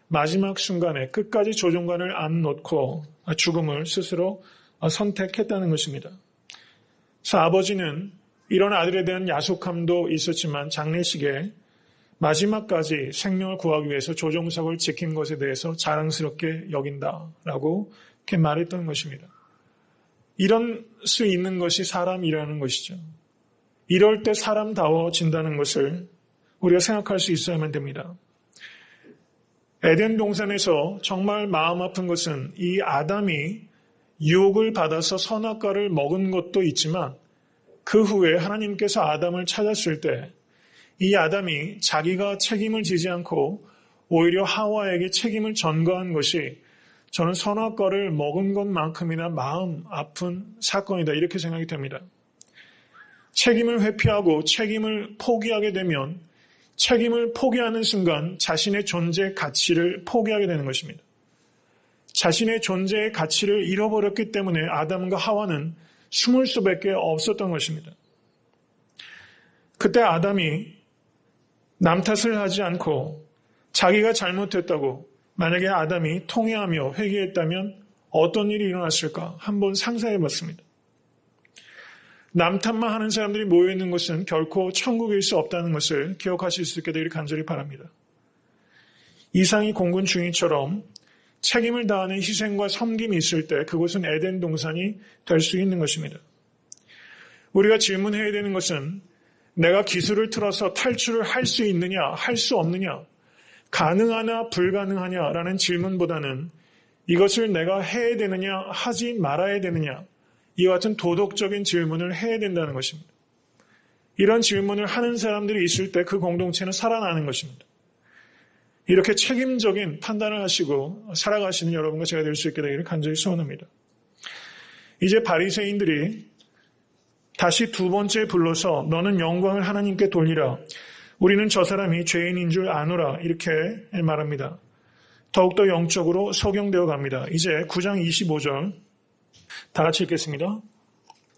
마지막 순간에 끝까지 조종관을 안 놓고 죽음을 스스로 선택했다는 것입니다. 그래서 아버지는 이런 아들에 대한 야속함도 있었지만 장례식에 마지막까지 생명을 구하기 위해서 조종석을 지킨 것에 대해서 자랑스럽게 여긴다라고 이렇게 말했던 것입니다. 이럴 수 있는 것이 사람이라는 것이죠. 이럴 때 사람다워진다는 것을 우리가 생각할 수 있어야만 됩니다. 에덴 동산에서 정말 마음 아픈 것은 이 아담이 유혹을 받아서 선악과를 먹은 것도 있지만 그 후에 하나님께서 아담을 찾았을 때 이 아담이 자기가 책임을 지지 않고 오히려 하와에게 책임을 전가한 것이 저는 선악과를 먹은 것만큼이나 마음 아픈 사건이다 이렇게 생각이 됩니다. 책임을 회피하고 책임을 포기하게 되면 책임을 포기하는 순간 자신의 존재 가치를 포기하게 되는 것입니다. 자신의 존재의 가치를 잃어버렸기 때문에 아담과 하와는 숨을 수밖에 없었던 것입니다. 그때 아담이 남 탓을 하지 않고 자기가 잘못했다고 만약에 아담이 통회하며 회개했다면 어떤 일이 일어났을까 한번 상상해 봤습니다. 남 탓만 하는 사람들이 모여있는 것은 결코 천국일 수 없다는 것을 기억하실 수 있게 되기를 간절히 바랍니다. 이상희 공군 중위처럼 책임을 다하는 희생과 섬김이 있을 때 그곳은 에덴 동산이 될 수 있는 것입니다. 우리가 질문해야 되는 것은 내가 기술을 틀어서 탈출을 할 수 있느냐, 할 수 없느냐, 가능하냐, 불가능하냐라는 질문보다는 이것을 내가 해야 되느냐, 하지 말아야 되느냐, 이와 같은 도덕적인 질문을 해야 된다는 것입니다. 이런 질문을 하는 사람들이 있을 때 그 공동체는 살아나는 것입니다. 이렇게 책임적인 판단을 하시고 살아가시는 여러분과 제가 될 수 있게 되기를 간절히 소원합니다. 이제 바리새인들이 다시 두 번째 불러서 너는 영광을 하나님께 돌리라. 우리는 저 사람이 죄인인 줄 아노라. 이렇게 말합니다. 더욱더 영적으로 소경되어 갑니다. 이제 9장 25절 다 같이 읽겠습니다.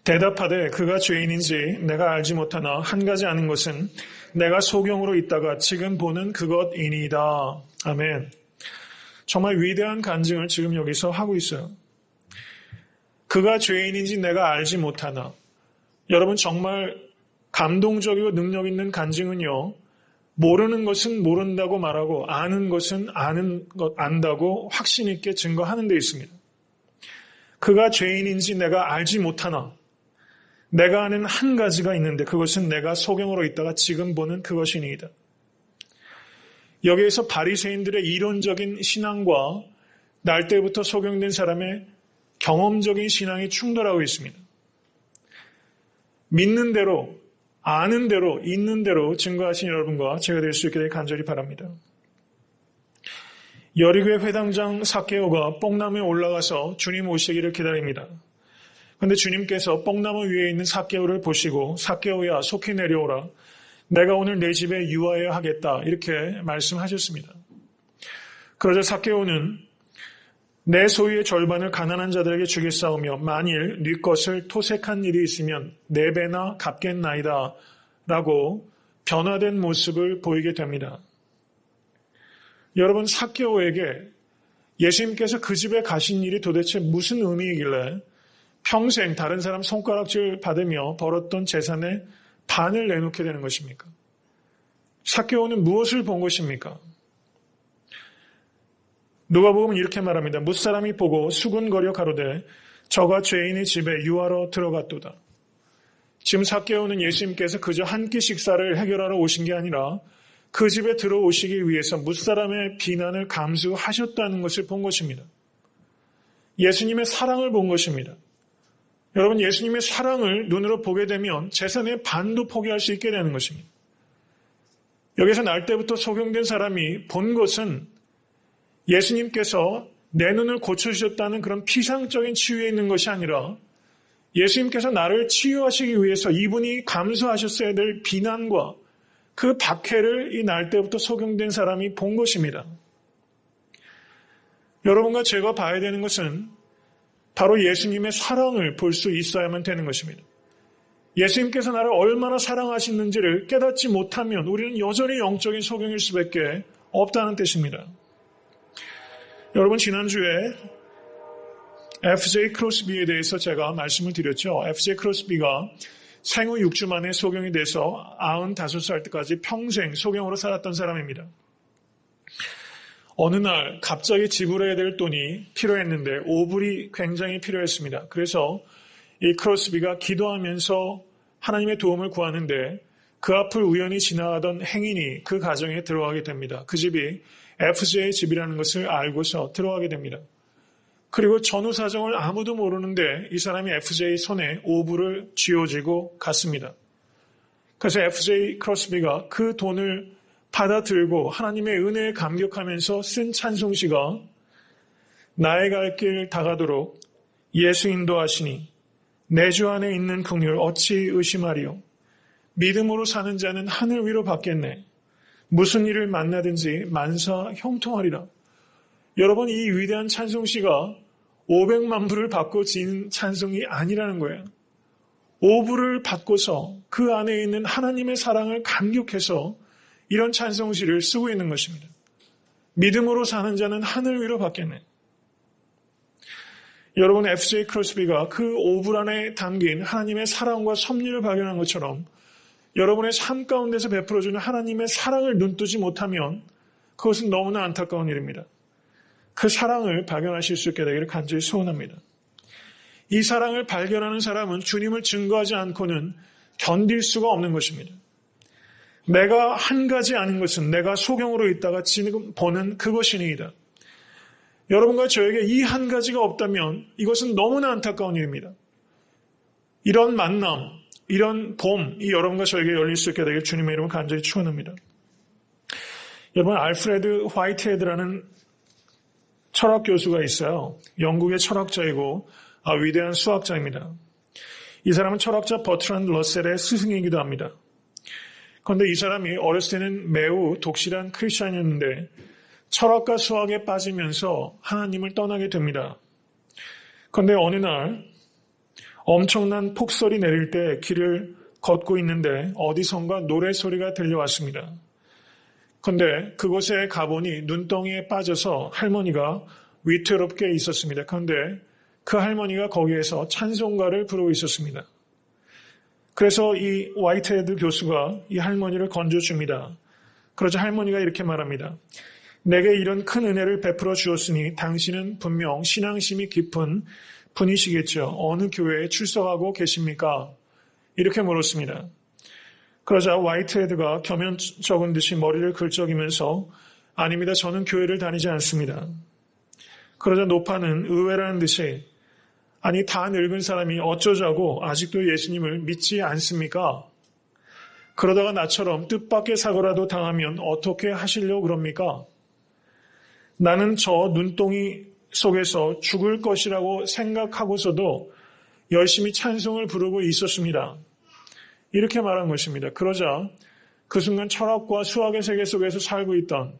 대답하되 그가 죄인인지 내가 알지 못하나 한 가지 아는 것은 내가 소경으로 있다가 지금 보는 그것이니이다. 아멘. 정말 위대한 간증을 지금 여기서 하고 있어요. 그가 죄인인지 내가 알지 못하나. 여러분 정말 감동적이고 능력 있는 간증은요. 모르는 것은 모른다고 말하고 아는 것은 안다고 확신 있게 증거하는 데 있습니다. 그가 죄인인지 내가 알지 못하나. 내가 아는 한 가지가 있는데 그것은 내가 소경으로 있다가 지금 보는 그것이니이다. 여기에서 바리새인들의 이론적인 신앙과 날 때부터 소경된 사람의 경험적인 신앙이 충돌하고 있습니다. 믿는 대로, 아는 대로, 있는 대로 증거하신 여러분과 제가 될 수 있게 되길 간절히 바랍니다. 여리고의 회당장 삭개오가 뽕나무에 올라가서 주님 오시기를 기다립니다. 그런데 주님께서 뽕나무 위에 있는 삭개오를 보시고 삭개오야 속히 내려오라. 내가 오늘 내 집에 유하여야 하겠다. 이렇게 말씀하셨습니다. 그러자 삭개오는 내 소유의 절반을 가난한 자들에게 주겠사오며 만일 네 것을 토색한 일이 있으면 4배나 갚겠나이다 라고 변화된 모습을 보이게 됩니다. 여러분 삭개오에게 예수님께서 그 집에 가신 일이 도대체 무슨 의미이길래 평생 다른 사람 손가락질 받으며 벌었던 재산의 반을 내놓게 되는 것입니까? 삭개오는 무엇을 본 것입니까? 누가복음은 이렇게 말합니다. 무사람이 보고 수군거려 가로되 저가 죄인의 집에 유하러 들어갔도다. 지금 삭개오는 예수님께서 그저 한 끼 식사를 해결하러 오신 게 아니라 그 집에 들어오시기 위해서 무사람의 비난을 감수하셨다는 것을 본 것입니다. 예수님의 사랑을 본 것입니다. 여러분 예수님의 사랑을 눈으로 보게 되면 재산의 반도 포기할 수 있게 되는 것입니다. 여기서 날 때부터 소경된 사람이 본 것은 예수님께서 내 눈을 고쳐주셨다는 그런 피상적인 치유에 있는 것이 아니라 예수님께서 나를 치유하시기 위해서 이분이 감수하셨어야 될 비난과 그 박해를 이 날 때부터 소경된 사람이 본 것입니다. 여러분과 제가 봐야 되는 것은 바로 예수님의 사랑을 볼 수 있어야만 되는 것입니다. 예수님께서 나를 얼마나 사랑하시는지를 깨닫지 못하면 우리는 여전히 영적인 소경일 수밖에 없다는 뜻입니다. 여러분 지난주에 F.J. 크로스비에 대해서 제가 말씀을 드렸죠. F.J. 크로스비가 생후 6주 만에 소경이 돼서 95살 때까지 평생 소경으로 살았던 사람입니다. 어느 날 갑자기 지불해야 될 돈이 필요했는데 오불이 굉장히 필요했습니다. 그래서 이 크로스비가 기도하면서 하나님의 도움을 구하는데 그 앞을 우연히 지나가던 행인이 그 가정에 들어가게 됩니다. 그 집이 FJ의 집이라는 것을 알고서 들어가게 됩니다. 그리고 전후 사정을 아무도 모르는데 이 사람이 FJ 손에 오불을 쥐어쥐고 갔습니다. 그래서 FJ 크로스비가 그 돈을 받아들고 하나님의 은혜에 감격하면서 쓴 찬송시가 나의 갈 길 다가도록 예수 인도하시니 내 주 안에 있는 긍휼 어찌 의심하리요. 믿음으로 사는 자는 하늘 위로 받겠네. 무슨 일을 만나든지 만사 형통하리라. 여러분 이 위대한 찬송시가 500만 불을 받고 지은 찬송이 아니라는 거예요. 5불을 받고서 그 안에 있는 하나님의 사랑을 감격해서 이런 찬송시를 쓰고 있는 것입니다. 믿음으로 사는 자는 하늘 위로 받겠네. 여러분 F.J. 크로스비가 그 5불 안에 담긴 하나님의 사랑과 섭리를 발견한 것처럼 여러분의 삶 가운데서 베풀어주는 하나님의 사랑을 눈뜨지 못하면 그것은 너무나 안타까운 일입니다. 그 사랑을 발견하실 수 있게 되기를 간절히 소원합니다. 이 사랑을 발견하는 사람은 주님을 증거하지 않고는 견딜 수가 없는 것입니다. 내가 한 가지 아는 것은 내가 소경으로 있다가 지금 보는 그것이니이다. 여러분과 저에게 이 한 가지가 없다면 이것은 너무나 안타까운 일입니다. 이런 만남, 이런 봄이 여러분과 저에게 열릴 수 있게 되길 주님의 이름으로 간절히 축원합니다. 여러분, 알프레드 화이트헤드라는 철학 교수가 있어요. 영국의 철학자이고 위대한 수학자입니다. 이 사람은 철학자 버트란드 러셀의 스승이기도 합니다. 그런데 이 사람이 어렸을 때는 매우 독실한 크리스찬이었는데 철학과 수학에 빠지면서 하나님을 떠나게 됩니다. 그런데 어느 날 엄청난 폭설이 내릴 때 길을 걷고 있는데 어디선가 노래소리가 들려왔습니다. 그런데 그곳에 가보니 눈덩이에 빠져서 할머니가 위태롭게 있었습니다. 그런데 그 할머니가 거기에서 찬송가를 부르고 있었습니다. 그래서 이 화이트헤드 교수가 이 할머니를 건져줍니다. 그러자 할머니가 이렇게 말합니다. 내게 이런 큰 은혜를 베풀어 주었으니 당신은 분명 신앙심이 깊은 분이시겠죠. 어느 교회에 출석하고 계십니까? 이렇게 물었습니다. 그러자 화이트헤드가 겸연쩍은 듯이 머리를 긁적이면서 아닙니다. 저는 교회를 다니지 않습니다. 그러자 노파는 의외라는 듯이 아니 다 늙은 사람이 어쩌자고 아직도 예수님을 믿지 않습니까? 그러다가 나처럼 뜻밖의 사고라도 당하면 어떻게 하시려고 그럽니까? 나는 저 눈동이 속에서 죽을 것이라고 생각하고서도 열심히 찬송을 부르고 있었습니다. 이렇게 말한 것입니다. 그러자 그 순간 철학과 수학의 세계 속에서 살고 있던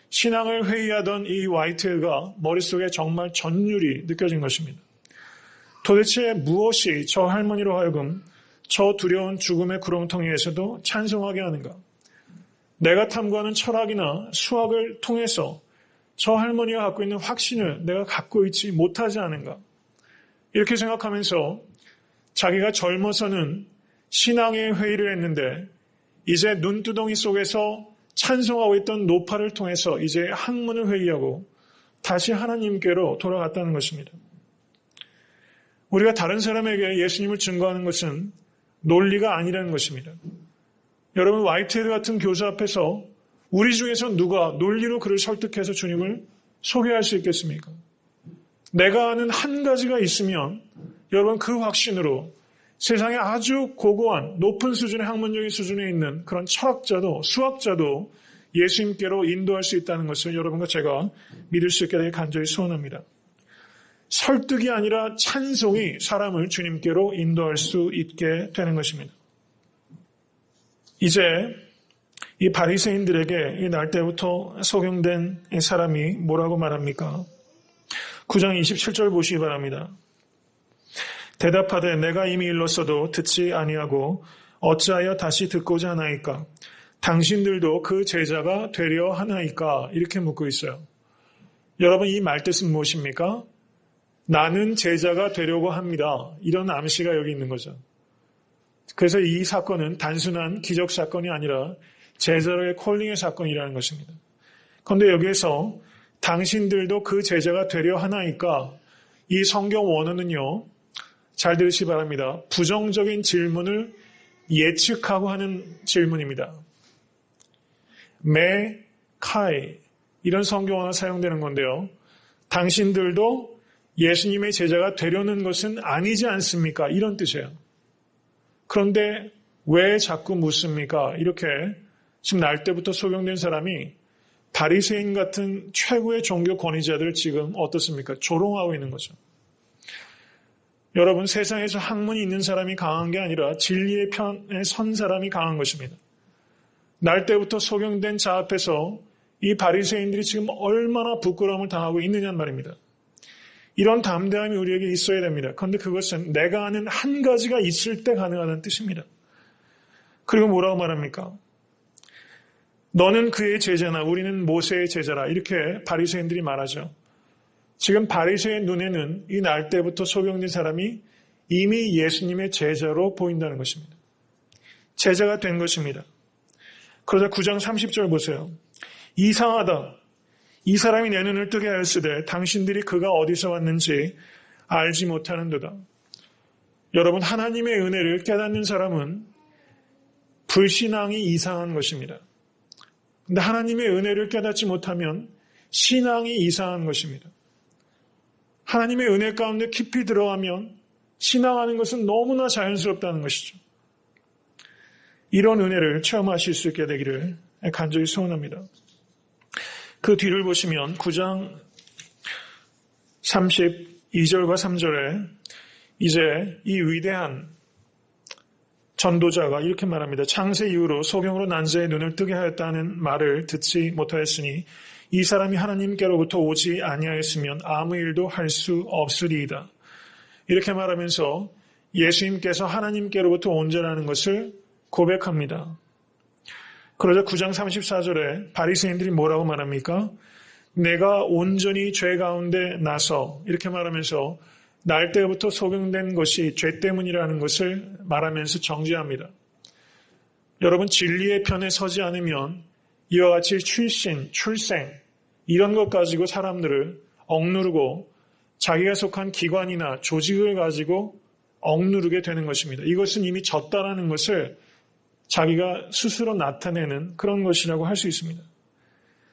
신앙을 회의하던 이 화이트헤드가 머릿속에 정말 전율이 느껴진 것입니다. 도대체 무엇이 저 할머니로 하여금 저 두려운 죽음의 구렁텅이에서도 찬송하게 하는가? 내가 탐구하는 철학이나 수학을 통해서 저 할머니가 갖고 있는 확신을 내가 갖고 있지 못하지 않은가? 이렇게 생각하면서 자기가 젊어서는 신앙의 회의를 했는데 이제 눈두덩이 속에서 찬송하고 있던 노파를 통해서 이제 학문을 회의하고 다시 하나님께로 돌아갔다는 것입니다. 우리가 다른 사람에게 예수님을 증거하는 것은 논리가 아니라는 것입니다. 여러분, 화이트헤드 같은 교수 앞에서 우리 중에서 누가 논리로 그를 설득해서 주님을 소개할 수 있겠습니까? 내가 아는 한 가지가 있으면 여러분 그 확신으로 세상에 아주 고고한 높은 수준의 학문적인 수준에 있는 그런 철학자도 수학자도 예수님께로 인도할 수 있다는 것을 여러분과 제가 믿을 수 있게 되길 간절히 소원합니다. 설득이 아니라 찬송이 사람을 주님께로 인도할 수 있게 되는 것입니다. 이제 이 바리새인들에게 이 날 때부터 소경된 이 사람이 뭐라고 말합니까? 9장 27절 보시기 바랍니다. 대답하되 내가 이미 일렀어도 듣지 아니하고 어찌하여 다시 듣고자 하나이까? 당신들도 그 제자가 되려 하나이까? 이렇게 묻고 있어요. 여러분, 이 말뜻은 무엇입니까? 나는 제자가 되려고 합니다. 이런 암시가 여기 있는 거죠. 그래서 이 사건은 단순한 기적 사건이 아니라 제자로의 콜링의 사건이라는 것입니다. 그런데 여기에서 당신들도 그 제자가 되려 하나이까? 이 성경 원어는요, 잘 들으시기 바랍니다. 부정적인 질문을 예측하고 하는 질문입니다. 매, 카이 이런 성경 언어 사용되는 건데요. 당신들도 예수님의 제자가 되려는 것은 아니지 않습니까? 이런 뜻이에요. 그런데 왜 자꾸 묻습니까? 이렇게 지금 날 때부터 소경된 사람이 바리새인 같은 최고의 종교 권위자들을 지금 어떻습니까? 조롱하고 있는 거죠. 여러분, 세상에서 학문이 있는 사람이 강한 게 아니라 진리의 편에 선 사람이 강한 것입니다. 날 때부터 소경된 자 앞에서 이 바리새인들이 지금 얼마나 부끄러움을 당하고 있느냐는 말입니다. 이런 담대함이 우리에게 있어야 됩니다. 그런데 그것은 내가 아는 한 가지가 있을 때 가능하다는 뜻입니다. 그리고 뭐라고 말합니까? 너는 그의 제자나 우리는 모세의 제자라. 이렇게 바리새인들이 말하죠. 지금 바리새인 눈에는 이 날 때부터 소경된 사람이 이미 예수님의 제자로 보인다는 것입니다. 제자가 된 것입니다. 그러자 9장 30절 보세요. 이상하다. 이 사람이 내 눈을 뜨게 하였으되 당신들이 그가 어디서 왔는지 알지 못하는도다. 여러분, 하나님의 은혜를 깨닫는 사람은 불신앙이 이상한 것입니다. 그런데 하나님의 은혜를 깨닫지 못하면 신앙이 이상한 것입니다. 하나님의 은혜 가운데 깊이 들어가면 신앙하는 것은 너무나 자연스럽다는 것이죠. 이런 은혜를 체험하실 수 있게 되기를 간절히 소원합니다. 그 뒤를 보시면 9장 32절과 3절에 이제 이 위대한 전도자가 이렇게 말합니다. 창세 이후로 소경으로 난 자의 눈을 뜨게 하였다는 말을 듣지 못하였으니 이 사람이 하나님께로부터 오지 아니하였으면 아무 일도 할 수 없으리이다. 이렇게 말하면서 예수님께서 하나님께로부터 온 자라는 것을 고백합니다. 그러자 9장 34절에 바리새인들이 뭐라고 말합니까? 내가 온전히 죄 가운데 나서 이렇게 말하면서 날 때부터 소경된 것이 죄 때문이라는 것을 말하면서 정죄합니다. 여러분, 진리의 편에 서지 않으면 이와 같이 출생 이런 것 가지고 사람들을 억누르고 자기가 속한 기관이나 조직을 가지고 억누르게 되는 것입니다. 이것은 이미 졌다라는 것을 자기가 스스로 나타내는 그런 것이라고 할 수 있습니다.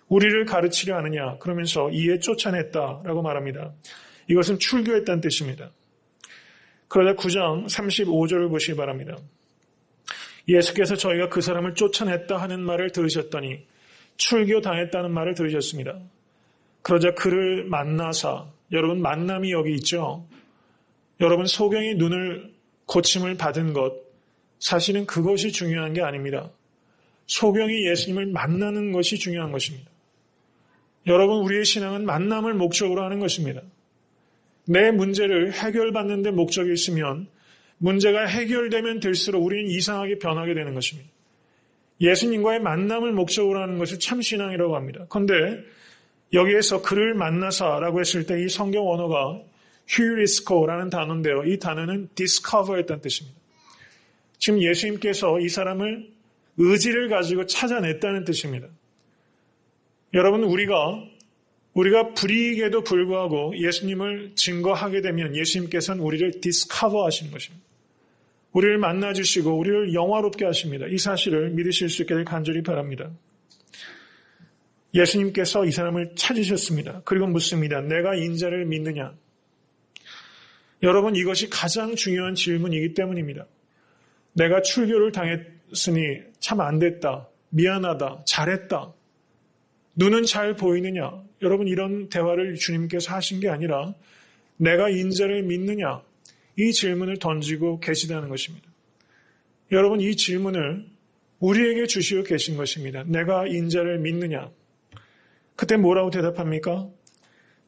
우리를 가르치려 하느냐 그러면서 이에 쫓아냈다라고 말합니다. 이것은 출교했다는 뜻입니다. 그러자 9장 35절을 보시기 바랍니다. 예수께서 저희가 그 사람을 쫓아냈다 하는 말을 들으셨더니 출교당했다는 말을 들으셨습니다. 그러자 그를 만나사, 여러분 만남이 여기 있죠. 여러분 소경이 눈을 고침을 받은 것, 사실은 그것이 중요한 게 아닙니다. 소경이 예수님을 만나는 것이 중요한 것입니다. 여러분, 우리의 신앙은 만남을 목적으로 하는 것입니다. 내 문제를 해결받는 데 목적이 있으면 문제가 해결되면 될수록 우리는 이상하게 변하게 되는 것입니다. 예수님과의 만남을 목적으로 하는 것을 참신앙이라고 합니다. 그런데 여기에서 그를 만나사라고 했을 때 이 성경 언어가 휴리스코라는 단어인데요. 이 단어는 discover했다는 뜻입니다. 지금 예수님께서 이 사람을 의지를 가지고 찾아냈다는 뜻입니다. 여러분, 우리가 불이익에도 불구하고 예수님을 증거하게 되면 예수님께서는 우리를 디스커버 하시는 것입니다. 우리를 만나주시고 우리를 영화롭게 하십니다. 이 사실을 믿으실 수 있기를 간절히 바랍니다. 예수님께서 이 사람을 찾으셨습니다. 그리고 묻습니다. 내가 인자를 믿느냐? 여러분, 이것이 가장 중요한 질문이기 때문입니다. 내가 출교를 당했으니 참 안 됐다. 미안하다. 잘했다. 눈은 잘 보이느냐? 여러분, 이런 대화를 주님께서 하신 게 아니라 내가 인자를 믿느냐? 이 질문을 던지고 계시다는 것입니다. 여러분, 이 질문을 우리에게 주시고 계신 것입니다. 내가 인자를 믿느냐? 그때 뭐라고 대답합니까?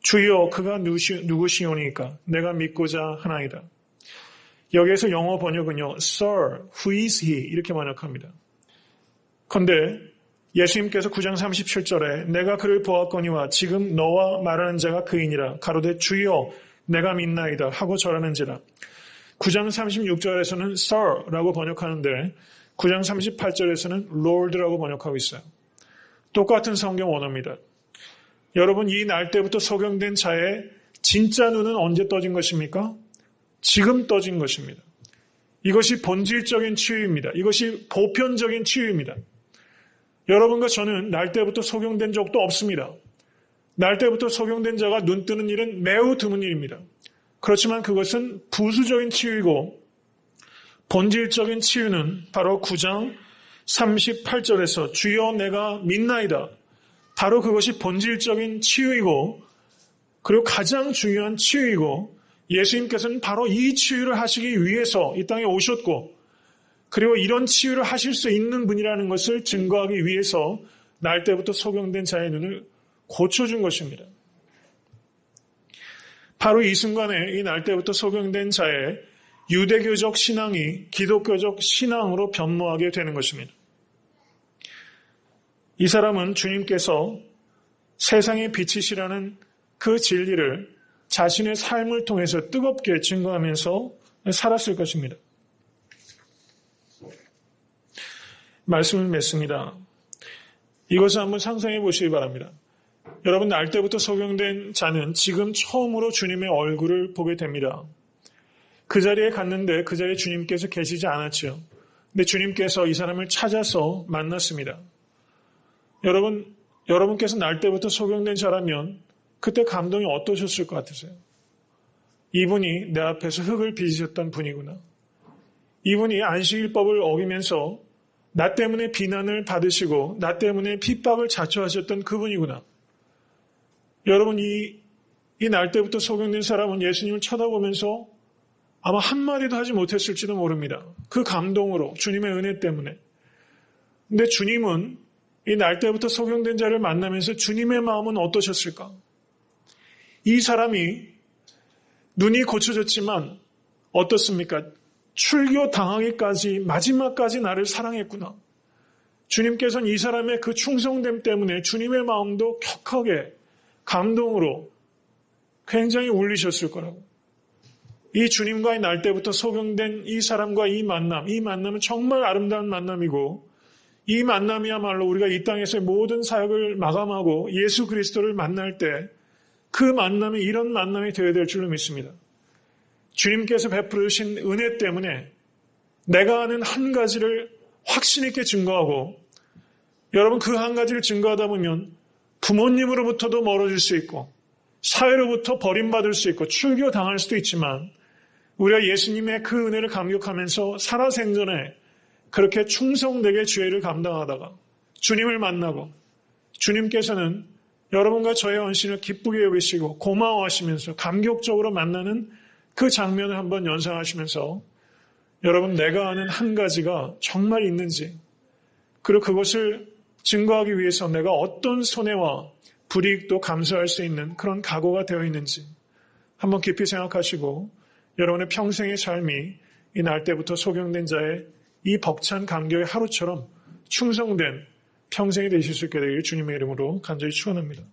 주여, 그가 누구시오니까 내가 믿고자 하나이다. 여기에서 영어 번역은요, Sir, who is he? 이렇게 번역합니다. 그런데 예수님께서 9장 37절에 내가 그를 보았거니와 지금 너와 말하는 자가 그이니라. 가로되 주여 내가 믿나이다 하고 절하는지라. 9장 36절에서는 Sir라고 번역하는데 9장 38절에서는 Lord라고 번역하고 있어요. 똑같은 성경 원어입니다. 여러분, 이 날 때부터 소경된 자의 진짜 눈은 언제 떠진 것입니까? 지금 떠진 것입니다. 이것이 본질적인 치유입니다. 이것이 보편적인 치유입니다. 여러분과 저는 날 때부터 소경된 적도 없습니다. 날 때부터 소경된 자가 눈 뜨는 일은 매우 드문 일입니다. 그렇지만 그것은 부수적인 치유이고 본질적인 치유는 바로 9장 38절에서 주여 내가 믿나이다. 바로 그것이 본질적인 치유이고 그리고 가장 중요한 치유이고 예수님께서는 바로 이 치유를 하시기 위해서 이 땅에 오셨고 그리고 이런 치유를 하실 수 있는 분이라는 것을 증거하기 위해서 날 때부터 소경된 자의 눈을 고쳐준 것입니다. 바로 이 순간에 이 날 때부터 소경된 자의 유대교적 신앙이 기독교적 신앙으로 변모하게 되는 것입니다. 이 사람은 주님께서 세상의 빛이시라는 그 진리를 자신의 삶을 통해서 뜨겁게 증거하면서 살았을 것입니다. 말씀을 맺습니다. 이것을 한번 상상해 보시기 바랍니다. 여러분, 날 때부터 소경된 자는 지금 처음으로 주님의 얼굴을 보게 됩니다. 그 자리에 갔는데 그 자리에 주님께서 계시지 않았죠. 근데 주님께서 이 사람을 찾아서 만났습니다. 여러분께서 날 때부터 소경된 자라면 그때 감동이 어떠셨을 것 같으세요? 이분이 내 앞에서 흙을 빚으셨던 분이구나. 이분이 안식일법을 어기면서 나 때문에 비난을 받으시고 나 때문에 핍박을 자초하셨던 그분이구나. 여러분, 이 날 때부터 소경된 사람은 예수님을 쳐다보면서 아마 한마디도 하지 못했을지도 모릅니다. 그 감동으로, 주님의 은혜 때문에. 근데 주님은 이 날 때부터 소경된 자를 만나면서 주님의 마음은 어떠셨을까? 이 사람이 눈이 고쳐졌지만 어떻습니까? 출교 당하기까지, 마지막까지 나를 사랑했구나. 주님께서는 이 사람의 그 충성됨 때문에 주님의 마음도 격하게 감동으로 굉장히 울리셨을 거라고. 이 주님과의 날 때부터 소경된 이 사람과 이 만남은 정말 아름다운 만남이고, 이 만남이야말로 우리가 이 땅에서의 모든 사역을 마감하고 예수 그리스도를 만날 때 그 만남이 이런 만남이 되어야 될 줄로 믿습니다. 주님께서 베풀어 주신 은혜 때문에 내가 아는 한 가지를 확신 있게 증거하고, 여러분, 그 한 가지를 증거하다 보면 부모님으로부터도 멀어질 수 있고 사회로부터 버림받을 수 있고 출교당할 수도 있지만, 우리가 예수님의 그 은혜를 감격하면서 살아생전에 그렇게 충성되게 죄를 감당하다가 주님을 만나고, 주님께서는 여러분과 저의 헌신을 기쁘게 여기시고 고마워하시면서 감격적으로 만나는 그 장면을 한번 연상하시면서, 여러분, 내가 아는 한 가지가 정말 있는지, 그리고 그것을 증거하기 위해서 내가 어떤 손해와 불이익도 감수할 수 있는 그런 각오가 되어 있는지 한번 깊이 생각하시고, 여러분의 평생의 삶이 이 날 때부터 소경된 자의 이 벅찬 감격의 하루처럼 충성된 평생이 되실 수 있게 되길 주님의 이름으로 간절히 축원합니다.